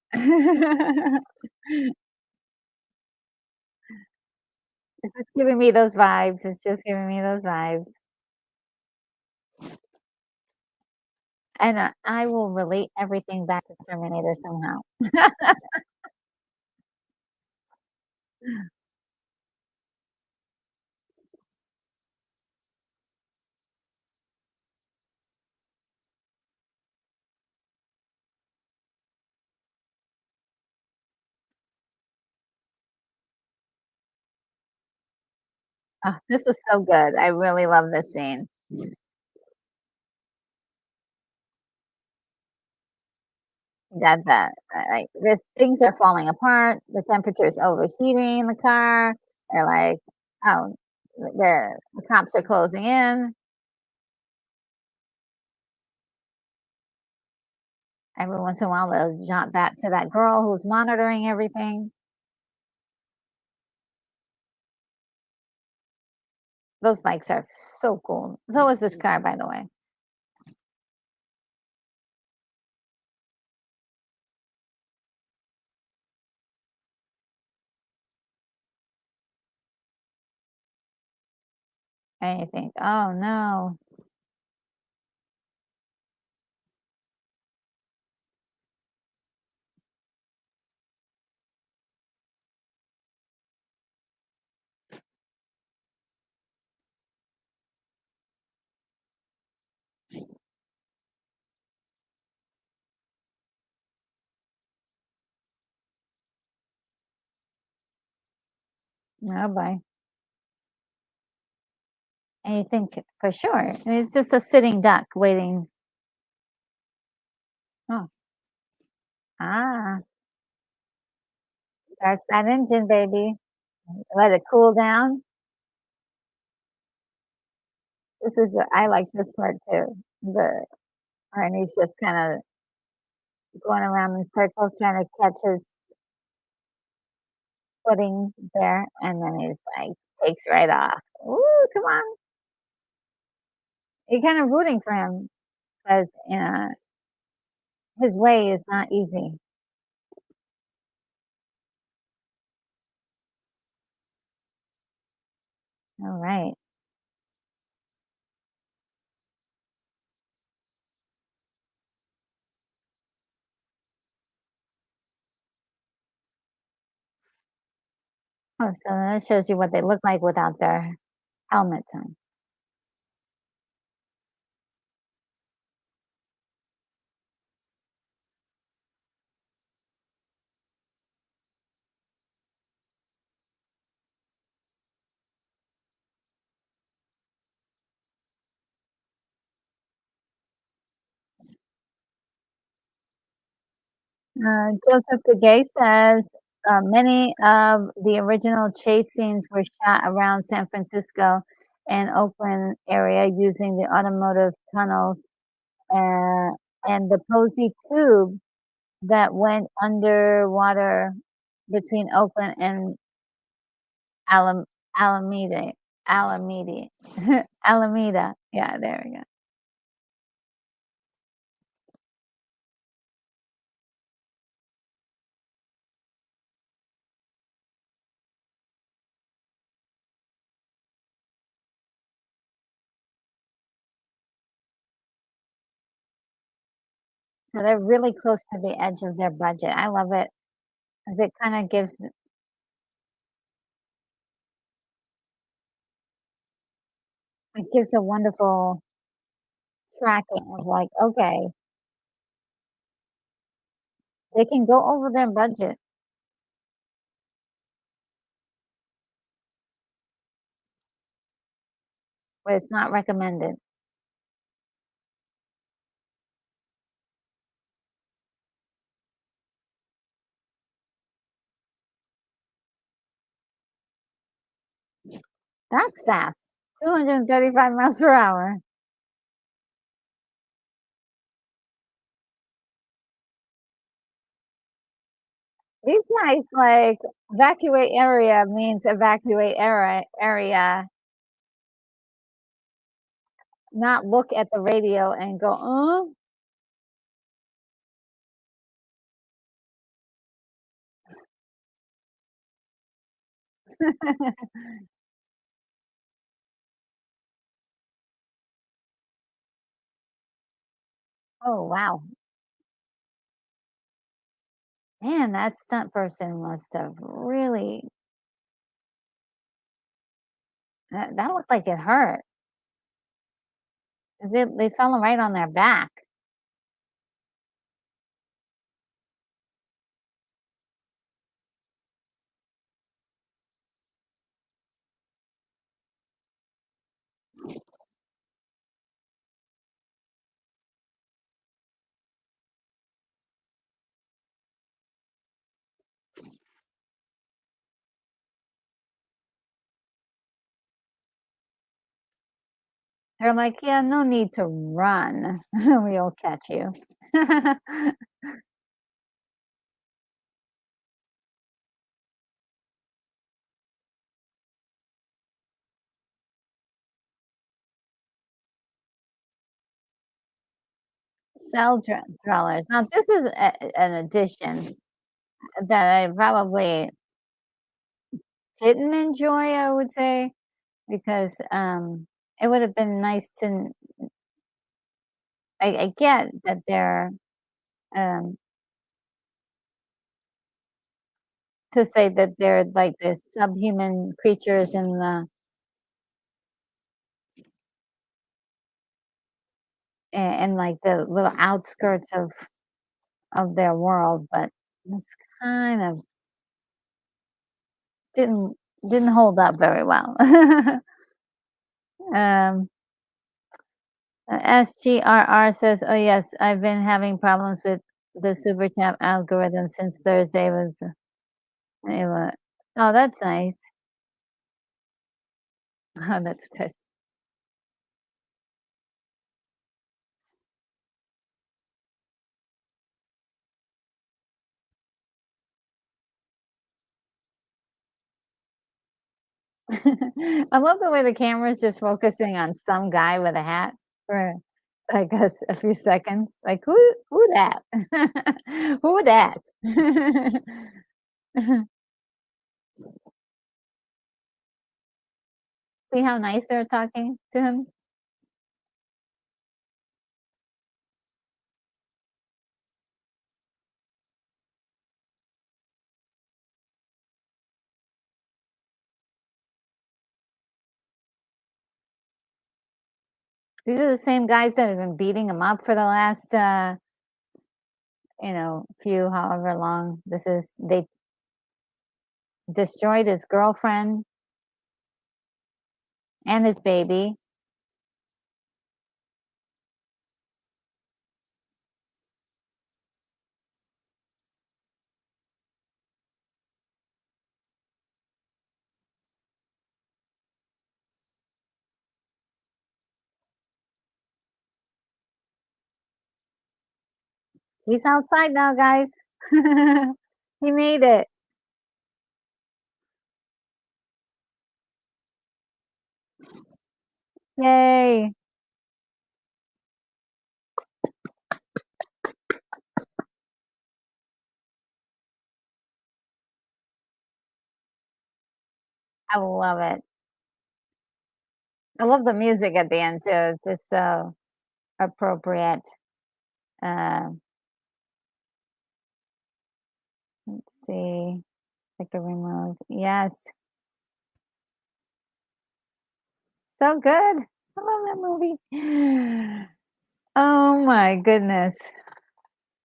It's just giving me those vibes, it's just giving me those vibes, and, I will relate everything back to Terminator somehow. Oh, this was so good, I really love this scene. That like, this things are falling apart, the temperature is overheating in the car, they're like, "Oh, the cops are closing in." Every once in a while, they'll jump back to that girl who's monitoring everything. Those bikes are so cool. So is this car, by the way. And you think, "Oh, no." Oh, boy. And you think, for sure, it's just a sitting duck waiting. Oh, ah, starts that engine, baby. Let it cool down. I like this part too. And he's just kinda going around in circles trying to catch his footing there, and then he's like, takes right off. Ooh, come on. You're kind of rooting for him because, his way is not easy. All right. Oh, so that shows you what they look like without their helmets on. Joseph Begay says many of the original chase scenes were shot around San Francisco and Oakland area using the automotive tunnels uh, and the Posey tube that went underwater between Oakland and Alam Alameda Alameda Alameda. Yeah, there we go. So they're really close to the edge of their budget. I love it, 'cause it gives a wonderful tracking of like, okay, they can go over their budget, but it's not recommended. That's fast. 235 miles per hour. These guys like evacuate area means evacuate area, not look at the radio and go, oh wow. Man, that stunt person must have really that looked like it hurt. 'Cause they fell right on their back. They're like, "Yeah, no need to run. We'll catch you." Cell dwellers. Now this is an addition that I probably didn't enjoy, I would say, because, it would have been nice to I get that they're, um to say that they're like this subhuman creatures in like the little outskirts of their world, but this kind of didn't didn't hold up very well. Um, SGRR says, "Oh yes, I've been having problems with the super chat algorithm since Thursday was anyway." Oh, that's nice. Oh, that's good. I love the way the camera is just focusing on some guy with a hat for, I guess, a few seconds. Like, who that? Who that? See how nice they're talking to him? These are the same guys that have been beating him up for the last, few however long this is. They destroyed his girlfriend and his baby. He's outside now, guys. He made it. Yay. I love it. I love the music at the end too. It's just so appropriate. Uh, let's see. I can remove. Yes. So good. I love that movie. Oh my goodness.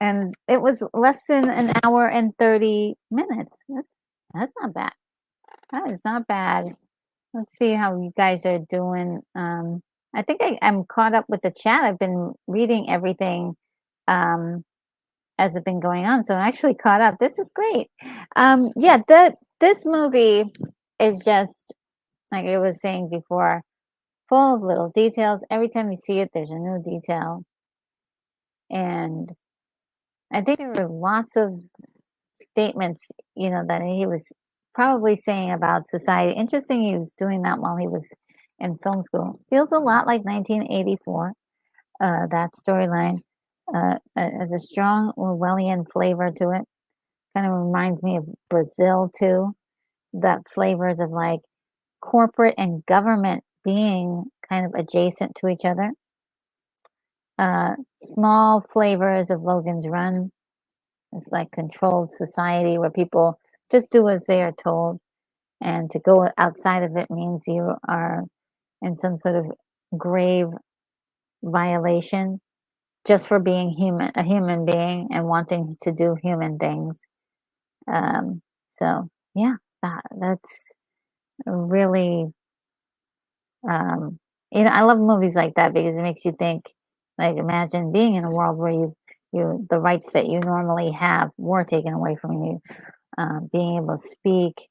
And it was less than an hour and 30 minutes. That's not bad. That is not bad. Let's see how you guys are doing. I think I'm caught up with the chat. I've been reading everything um, as it's been going on, so I'm actually caught up. This is great. Yeah, this movie is just like I was saying before, full of little details. Every time you see it, there's a new detail, and I think there were lots of statements, that he was probably saying about society. Interesting, he was doing that while he was in film school. Feels a lot like 1984. That storyline has a strong Orwellian flavor to it. Kind of reminds me of Brazil too. That flavors of like corporate and government being kind of adjacent to each other. Small flavors of Logan's Run. It's like controlled society where people just do as they are told. And to go outside of it means you are in some sort of grave violation just for being a human being and wanting to do human things. So yeah, that's really, um, I love movies like that because it makes you think. Like, imagine being in a world where the rights that you normally have were taken away from you. Being able to speak,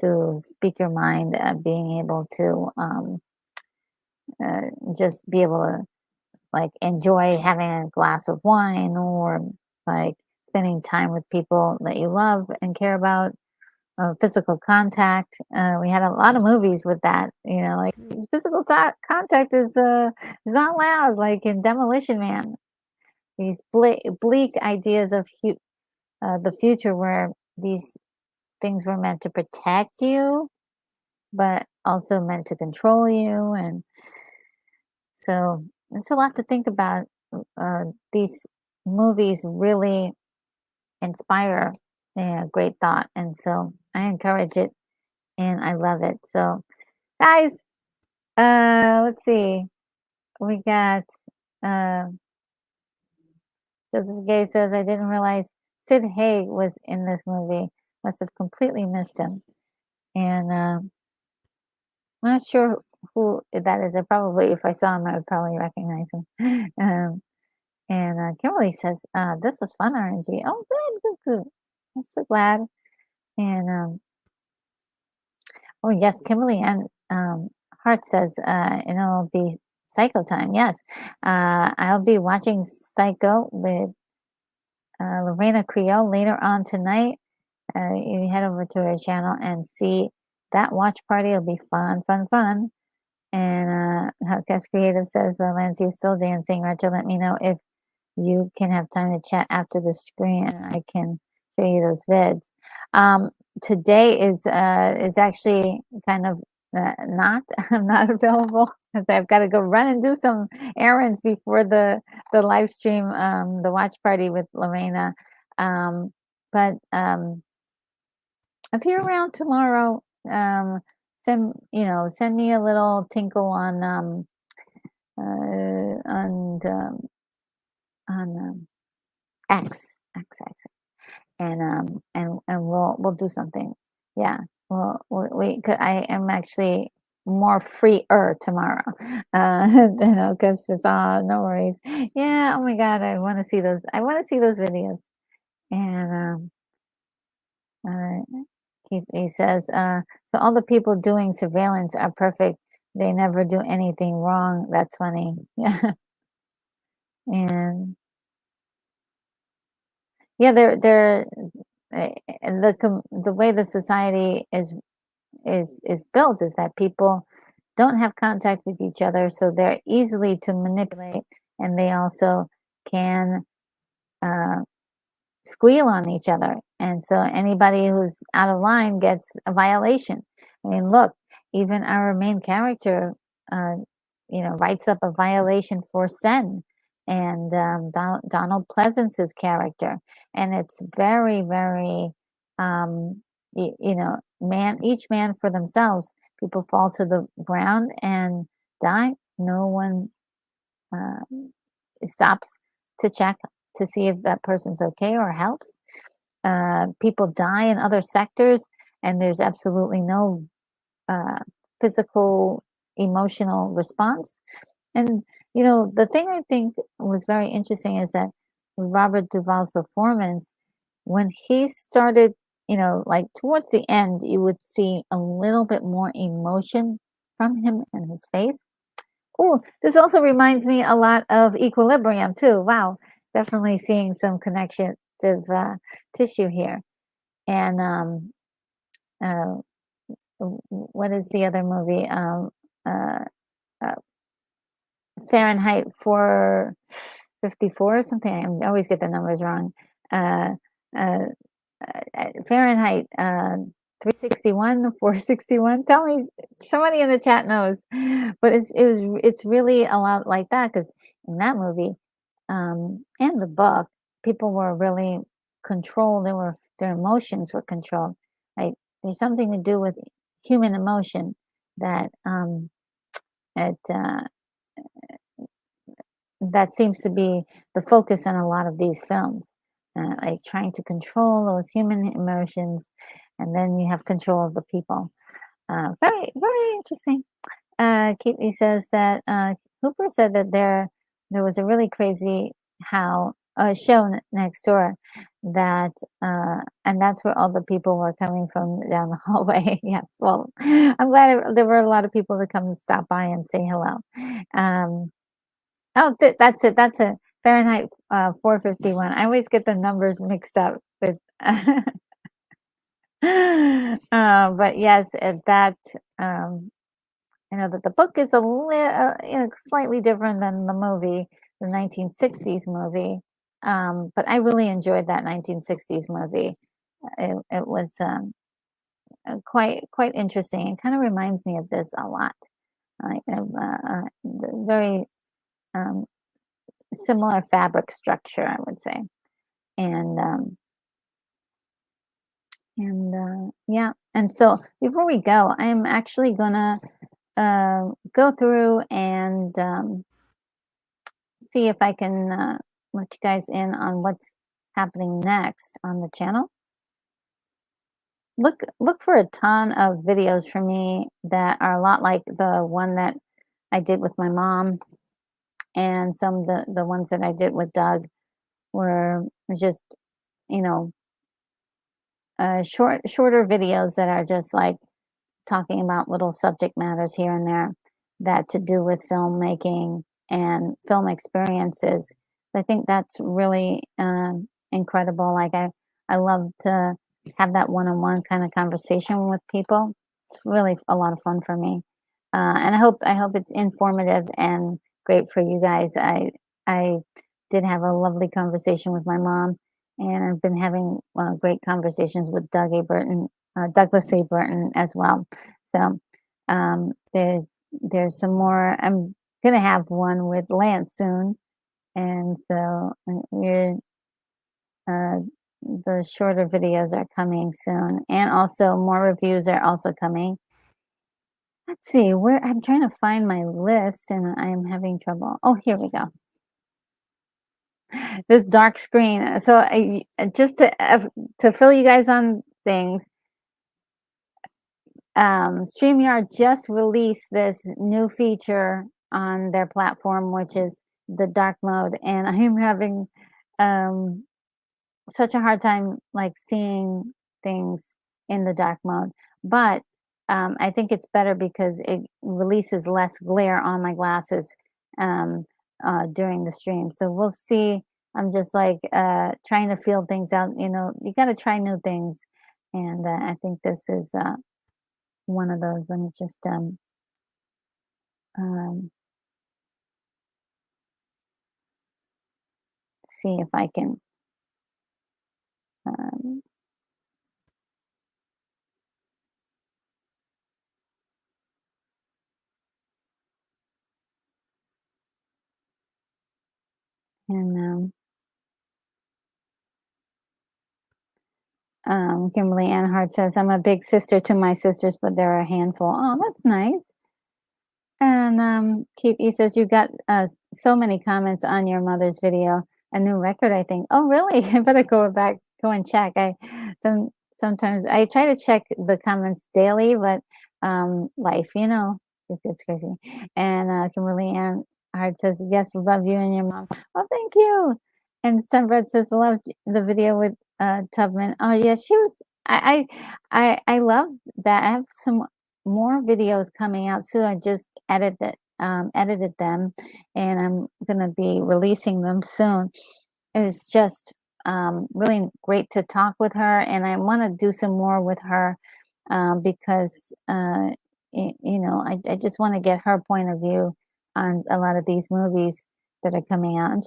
to speak your mind, being able to just be able to like enjoy having a glass of wine or like spending time with people that you love and care about. Physical contact. We had a lot of movies with that. Like physical contact is not allowed. Like in Demolition Man, these bleak ideas of the future where these things were meant to protect you, but also meant to control you. And so it's a lot to think about. These movies really inspire great thought. And so I encourage it and I love it. So, guys, let's see. We got uh, Joseph Gay says, I didn't realize Sid Haig was in this movie. Must have completely missed him. And I'm not sure who that is. I probably, if I saw him, I would probably recognize him. And Kimberly says, this was fun, RNG. Oh, good, good, good. I'm so glad. And oh, yes, Kimberly and Hart says, it'll be Psycho time. Yes, I'll be watching Psycho with Lorena Creole later on tonight. You head over to her channel and see that watch party. It'll be fun, fun, fun. And Hellcast Creative says, Lindsay is still dancing. Rachel, let me know if you can have time to chat after the screen and I can show you those vids. Today is actually kind of not I'm not available because I've got to go run and do some errands before the live stream, the watch party with Lorena. But if you're around tomorrow, send me a little tinkle on X, and we'll do something. Yeah, I am actually more freer tomorrow. Because it's no worries. Yeah. Oh my God, I want to see those. I want to see those videos. And he says, so all the people doing surveillance are perfect. They never do anything wrong. That's funny. Yeah. And yeah, they're and the way the society is built is that people don't have contact with each other, so they're easily to manipulate, and they also can uh, squeal on each other. And so anybody who's out of line gets a violation. I mean, look, even our main character, uh, writes up a violation for Sen and Donald Pleasance's character. And it's very, very, each man for themselves. People fall to the ground and die. No one stops to check to see if that person's okay or helps. People die in other sectors, and there's absolutely no uh, physical, emotional response. And the thing I think was very interesting is that with Robert Duvall's performance, when he started, like towards the end, you would see a little bit more emotion from him in his face. Oh, this also reminds me a lot of Equilibrium too. Wow, definitely seeing some connection to tissue here. And uh, what is the other movie? Uh, uh, Fahrenheit 454 or something. I always get the numbers wrong. Uh, uh, Fahrenheit 361, 461. Tell me, somebody in the chat knows. But it's really a lot like that because in that movie and the book, people were really controlled. Their emotions were controlled. Like there's something to do with human emotion that it that seems to be the focus on a lot of these films, like trying to control those human emotions, and then you have control of the people. Very, very interesting. Keatley says that Hooper said that there was a really crazy how show next door that and that's where all the people were coming from down the hallway. Yes, well, I'm glad there were a lot of people to come and stop by and say hello. Oh, that's it. That's it. Fahrenheit 451. I always get the numbers mixed up with. But yes, that I know that the book is slightly different than the movie, the 1960s movie. But I really enjoyed that 1960s movie. It was quite interesting. It kind of reminds me of this a lot. Very um, similar fabric structure, I would say. And yeah. And so before we go, I'm actually gonna go through and see if I can let you guys in on what's happening next on the channel. Look for a ton of videos from me that are a lot like the one that I did with my mom, and some of the ones that I did with Doug were just, you know, shorter videos that are just like talking about little subject matters here and there that to do with filmmaking and film experiences. I think that's really incredible. Like I love to have that one-on-one kind of conversation with people. It's really a lot of fun for me, and I hope it's informative and great for you guys. I did have a lovely conversation with my mom, and I've been having great conversations with Douglas A. Burton as well. So there's some more. I'm gonna have one with Lance soon, and so we're the shorter videos are coming soon, and also more reviews are also coming. Let's see where I'm trying to find my list, and I'm having trouble. Oh, here we go. This dark screen. So just to fill you guys on things. StreamYard just released this new feature on their platform, which is the dark mode, and I am having um, such a hard time like seeing things in the dark mode. But I think it's better because it releases less glare on my glasses during the stream. So we'll see. I'm just like trying to feel things out. You got to try new things, and I think this is one of those. Let me just um, see if I can. Um, and Kimberly Anhart says, "I'm a big sister to my sisters, but they're a handful." Oh, that's nice. And Keith E says you got so many comments on your mother's video. A new record, I think. Oh, really? I better go and check. Sometimes I try to check the comments daily, but life, just gets crazy. And Kimberly Ann Hart says, "Yes, love you and your mom." Oh, thank you. And Sunbread says, "Loved the video with Tubman." Oh, yeah, she was. I love that. I have some more videos coming out soon. I just edited them, and I'm gonna be releasing them soon. It's just really great to talk with her, and I want to do some more with her because I just want to get her point of view on a lot of these movies that are coming out, and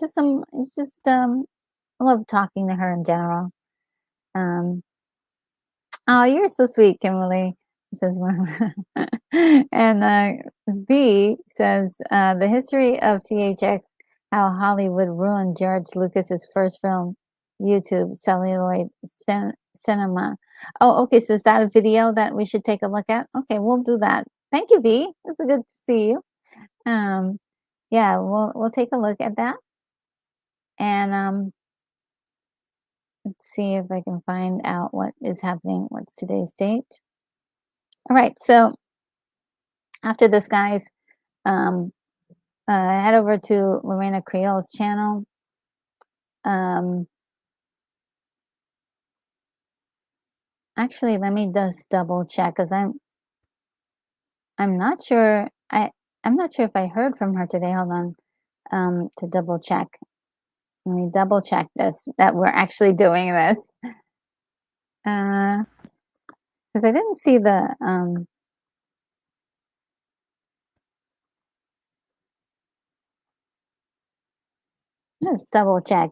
I love talking to her in general. Um, Oh, you're so sweet, Kimberly, says one. And B says, the history of THX, how Hollywood ruined George Lucas's first film, YouTube, celluloid cinema. Oh, okay. So is that a video that we should take a look at? Okay, we'll do that. Thank you, B. It's good to see you. Um, yeah, we'll take a look at that. And let's see if I can find out what is happening. What's today's date? All right, so after this, guys, um, head over to Lorena Creole's channel. Um, Actually, let me just double check because I'm not sure. I'm not sure if I heard from her today. Hold on, to double check. Let me double check this that we're actually doing this. Because I didn't see the let's double check.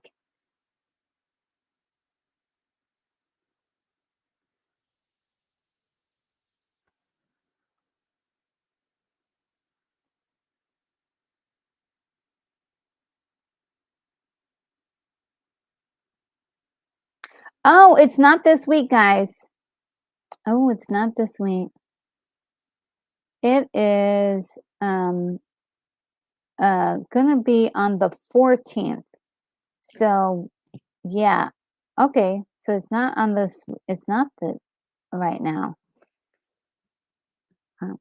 Oh, it's not this week, guys. Oh, it's not this week. It is gonna be on the 14th. So yeah. Okay. So it's not on this, it's not the right now. Huh.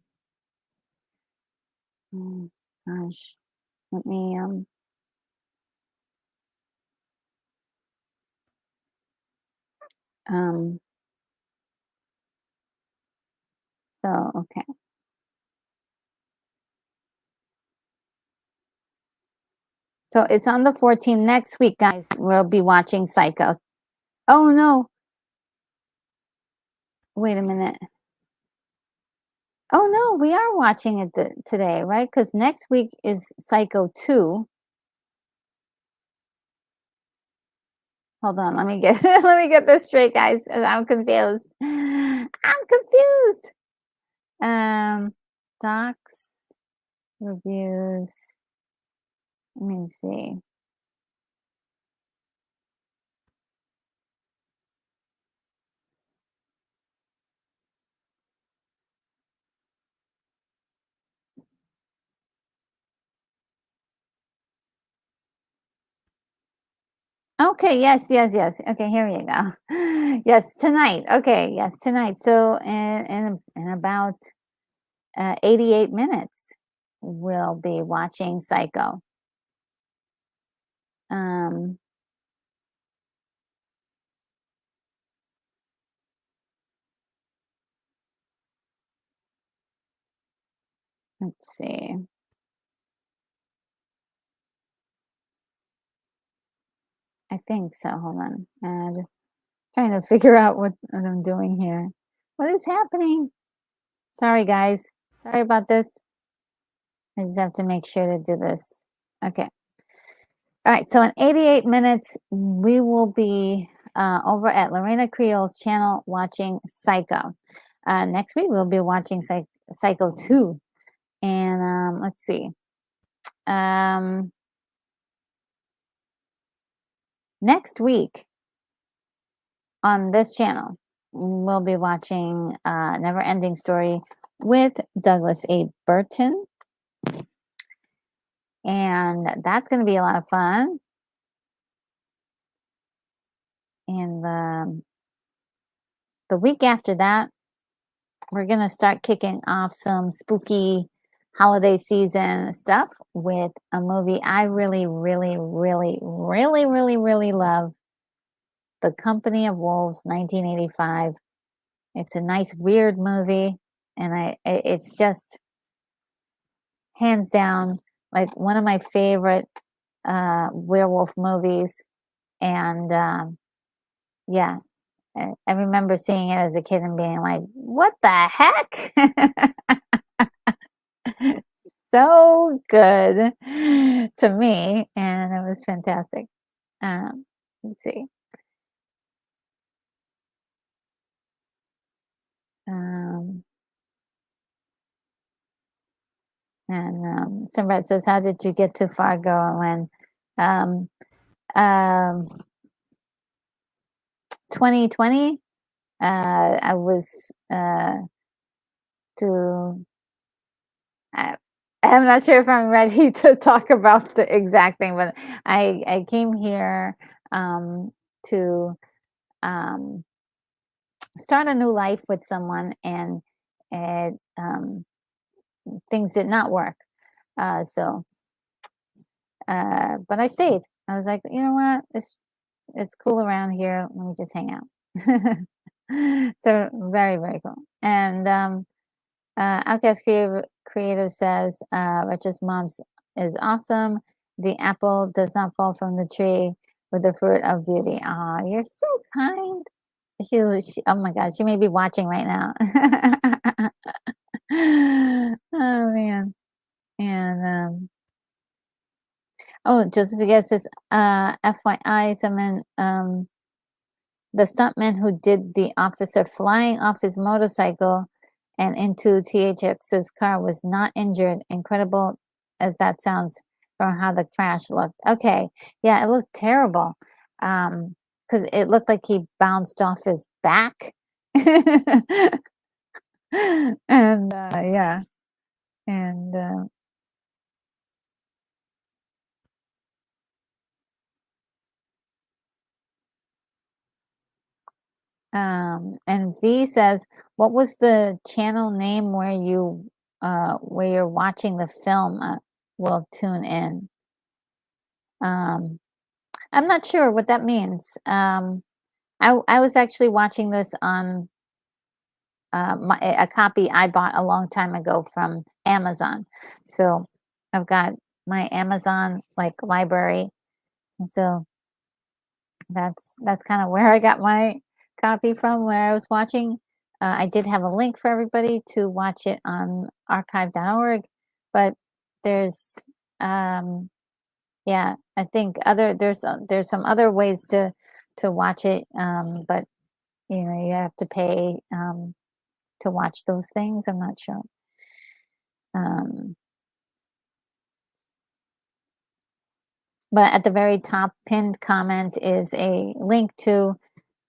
Oh, gosh. Let me um so okay. So it's on the 14th next week, guys. We'll be watching Psycho. Oh no. Wait a minute. Oh no, we are watching it today, right? Because next week is Psycho 2. Hold on, let me get let me get this straight, guys. I'm confused. I'm confused. Docs, reviews. Let me see. Okay, yes, yes, yes. Okay, here you go. Yes, tonight. Okay, yes, tonight. So in about 88 minutes, we'll be watching Psycho. Um, let's see. I think so. Hold on. And trying to figure out what I'm doing here. What is happening? Sorry, guys. Sorry about this. I just have to make sure to do this. Okay. All right. So in 88 minutes, we will be over at Lorena Creole's channel watching Psycho. Next week, we'll be watching Psycho 2. And let's see. Next week on this channel, we'll be watching Never Ending Story with Douglas A. Burton. And that's going to be a lot of fun. And the week after that, we're going to start kicking off some spooky holiday season stuff with a movie I really, really, really, really, really, really love. The Company of Wolves, 1985. It's a nice, weird movie. And it's just hands down like one of my favorite werewolf movies. And yeah, I remember seeing it as a kid and being like, what the heck? So good to me, and it was fantastic. Let's see. Um, and Simrat says, how did you get to Fargo? And when 2020, I was to I, I'm not sure if I'm ready to talk about the exact thing, but I came here to um, start a new life with someone, and it, things did not work. So, but I stayed. I was like, you know what? It's cool around here. Let me just hang out. So very, very cool. And Outcast Creative says, Richard's mom's is awesome. The apple does not fall from the tree with the fruit of beauty. Ah, you're so kind. Oh my God, she may be watching right now. Oh man. And oh, Joseph Again says, FYI, someone the stuntman who did the officer flying off his motorcycle and into THX's car was not injured. Incredible as that sounds from how the crash looked. Okay, yeah, it looked terrible. Because it looked like he bounced off his back. And yeah, and and V says, what was the channel name where you're watching the film? Will tune in. I'm not sure what that means. I was actually watching this on a copy I bought a long time ago from Amazon. So I've got my Amazon like library, and so that's kind of where I got my copy from, where I was watching. I did have a link for everybody to watch it on archive.org, but there's yeah, I think there's some other ways to watch it, but you know you have to pay to watch those things. I'm not sure. Um, but at the very top pinned comment is a link to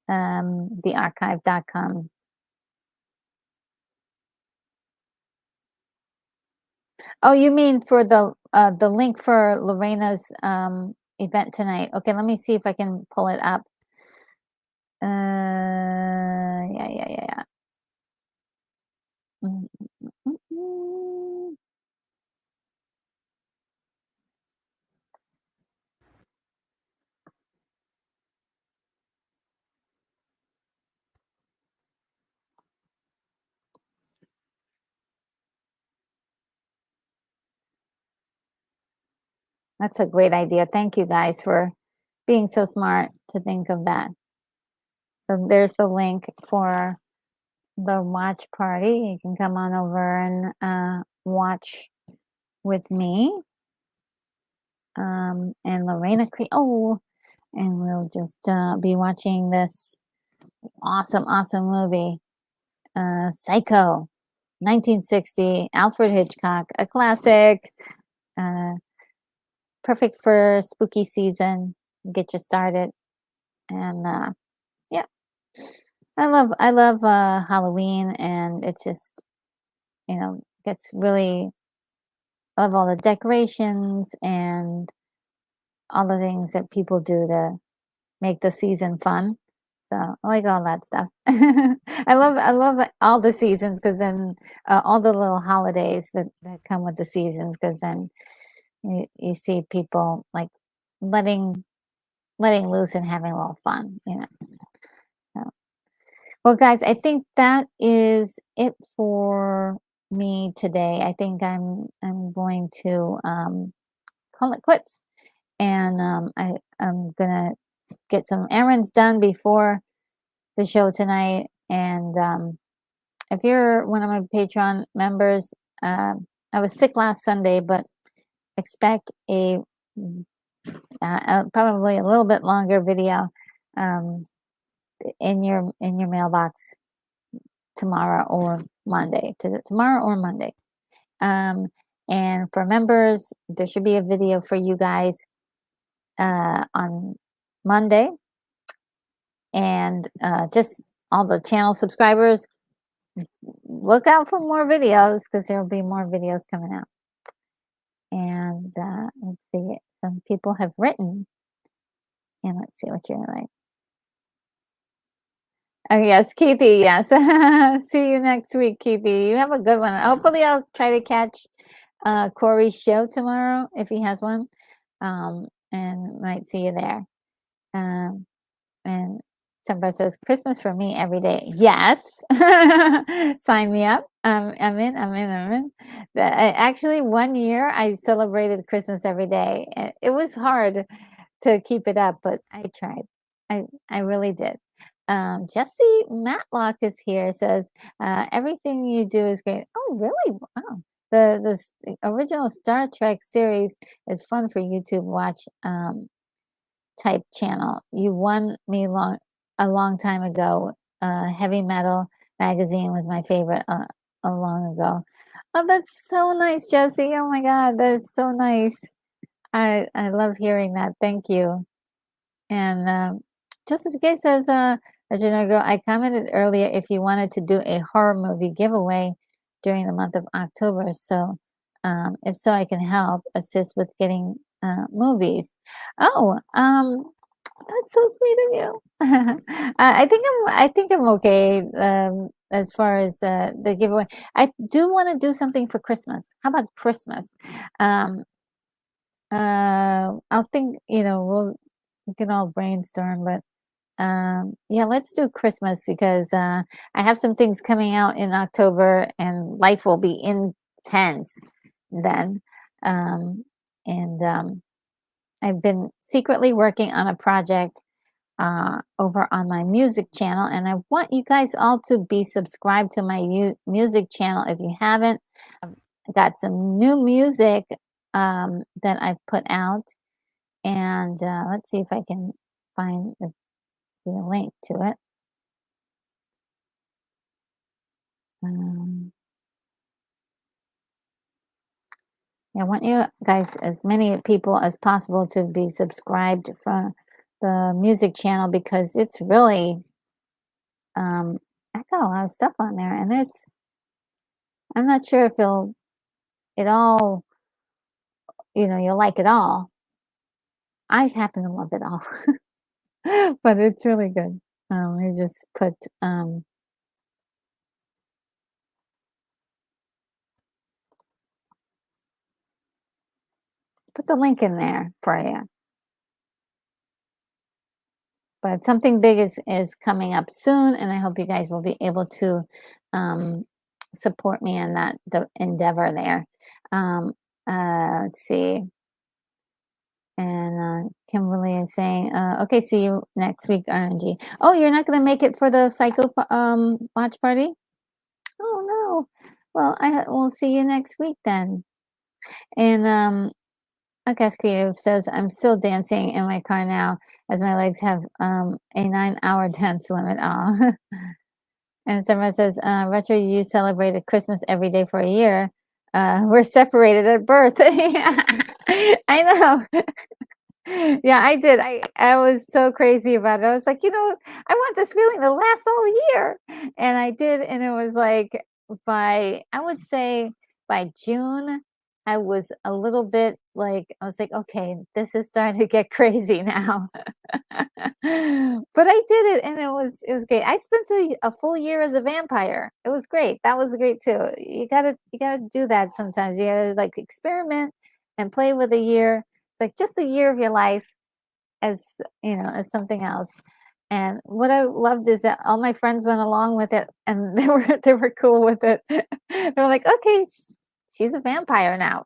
thearchive.com. Oh, you mean for the link for Lorena's event tonight? Okay, let me see if I can pull it up. Yeah. Mm, mm, mm. That's a great idea. Thank you guys for being so smart to think of that. So there's the link for the watch party. You can come on over and watch with me and Lorena. And we'll just be watching this awesome movie, Psycho, 1960, Alfred Hitchcock, a classic, uh, perfect for spooky season. Get you started, and yeah, I love Halloween, and it's just gets really I love all the decorations and all the things that people do to make the season fun. So I like all that stuff. I love all the seasons because then all the little holidays that come with the seasons because then you see people like letting loose and having a little fun, you know. So, well, guys, I think that is it for me today. I think I'm going to call it quits, and I'm gonna get some errands done before the show tonight. And if you're one of my Patreon members, I was sick last Sunday, but expect probably a little bit longer video um, in your mailbox tomorrow or Monday. Tomorrow or Monday. Um, and for members, there should be a video for you guys on Monday. And just all the channel subscribers, look out for more videos because there will be more videos coming out. And let's see, some people have written, and let's see what you're like. Oh, yes, Keithy, yes. See you next week, Keithy. You have a good one. Hopefully, I'll try to catch Corey's show tomorrow if he has one, and might see you there. And somebody says, Christmas for me every day. Yes. Sign me up. I'm in. Actually, one year I celebrated Christmas every day. It was hard to keep it up, but I tried. I really did. Jesse Matlock is here. Says everything you do is great. Oh, really? Wow. The original Star Trek series is fun for you to watch. Type channel. You won me a long time ago. Heavy Metal magazine was my favorite a long ago. Oh, that's so nice, Jesse. Oh my God, that's so nice. I love hearing that. Thank you. And Joseph Gay says, Girl, I commented earlier if you wanted to do a horror movie giveaway during the month of October. So if so, I can help assist with getting movies. Oh, that's so sweet of you. I think I'm okay as far as the giveaway. I do want to do something for Christmas. How about Christmas? Um, I'll think, we can all brainstorm, but yeah, let's do Christmas because I have some things coming out in October and life will be intense then. And I've been secretly working on a project over on my music channel, and I want you guys all to be subscribed to my music channel if you haven't. I got some new music that I've put out, and let's see if I can find the link to it. I want you guys, as many people as possible, to be subscribed for the music channel because it's really I got a lot of stuff on there, and I'm not sure if it all, you'll like it all. I happen to love it all, but it's really good. I just put the link in there for you. But something big is coming up soon, and I hope you guys will be able to support me in the endeavor there. Let's see. And Kimberly is saying, okay, see you next week, RNG. Oh, you're not going to make it for the Psycho watch party? Oh, no. Well, we'll see you next week then. And Podcast Creative says, I'm still dancing in my car now as my legs have a 9-hour dance limit. Aw. And someone says, Retro, you celebrated Christmas every day for a year. We're separated at birth. I know. Yeah, I did. I was so crazy about it. I was like, I want this feeling to last all year. And I did. And it was like I would say by June, I was a little bit like, I was like, okay, this is starting to get crazy now. But I did it, and it was great. I spent a full year as a vampire. It was great. That was great too. You gotta do that sometimes. You gotta like experiment and play with a year, like just a year of your life as as something else. And what I loved is that all my friends went along with it, and they were cool with it. They were like, okay, she's a vampire now.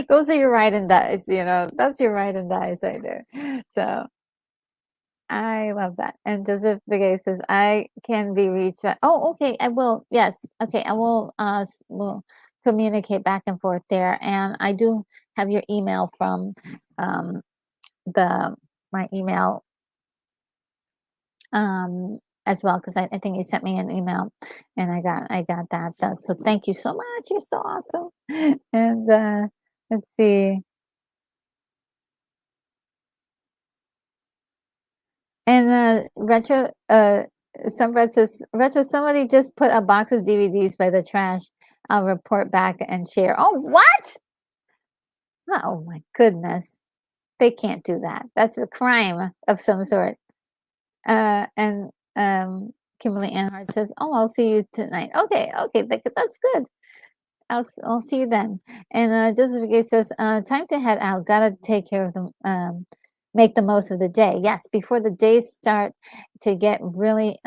Those are your ride and dies, that's your ride and dies right there. So I love that. And Joseph Begay says, I can be reached by, oh, okay, I will. Yes. Okay. I will, will communicate back and forth there. And I do have your email from, um, my email, as well, because I think you sent me an email, and I got that. So thank you so much. You're so awesome. And let's see. And retro Sunbread says, retro, somebody just put a box of DVDs by the trash. I'll report back and share. Oh, what? Oh my goodness. They can't do that. That's a crime of some sort. And Kimberly Anhart says, "Oh, I'll see you tonight." Okay, okay, that's good. I'll see you then. And Joseph Gay says, "Time to head out. Gotta take care of them. Make the most of the day. Yes, before the days start to get really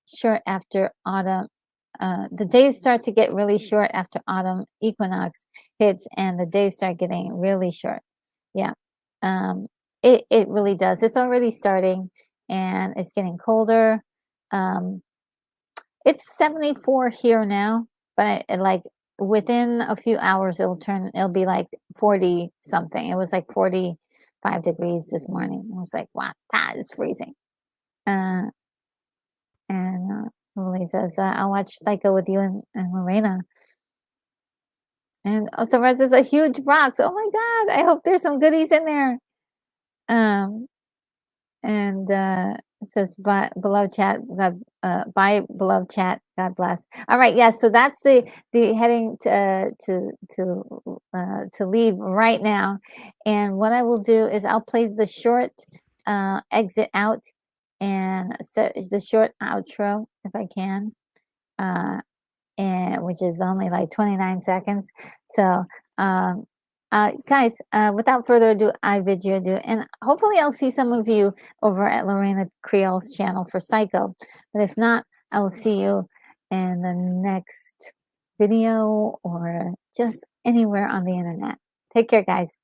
short after autumn. The days start to get really short after autumn equinox hits, and the days start getting really short. Yeah, it really does. It's already starting, and it's getting colder. Um, it's 74 here now, but like within a few hours it'll be like 40 something. It was like 45 degrees this morning. I was like, wow, that is freezing. Uh and Lily says, I'll watch Psycho with you and Lorena. And also Red says a huge box. Oh my god, I hope there's some goodies in there. Um and it says, "Bye, beloved chat. God, bye, beloved chat. God bless." All right, yes. So that's the heading to leave right now. And what I will do is I'll play the short exit out and set the short outro if I can. Uh, and which is only like 29 seconds. So, guys, without further ado, I bid you adieu. And hopefully, I'll see some of you over at Lorena Creole's channel for Psycho. But if not, I will see you in the next video or just anywhere on the internet. Take care, guys.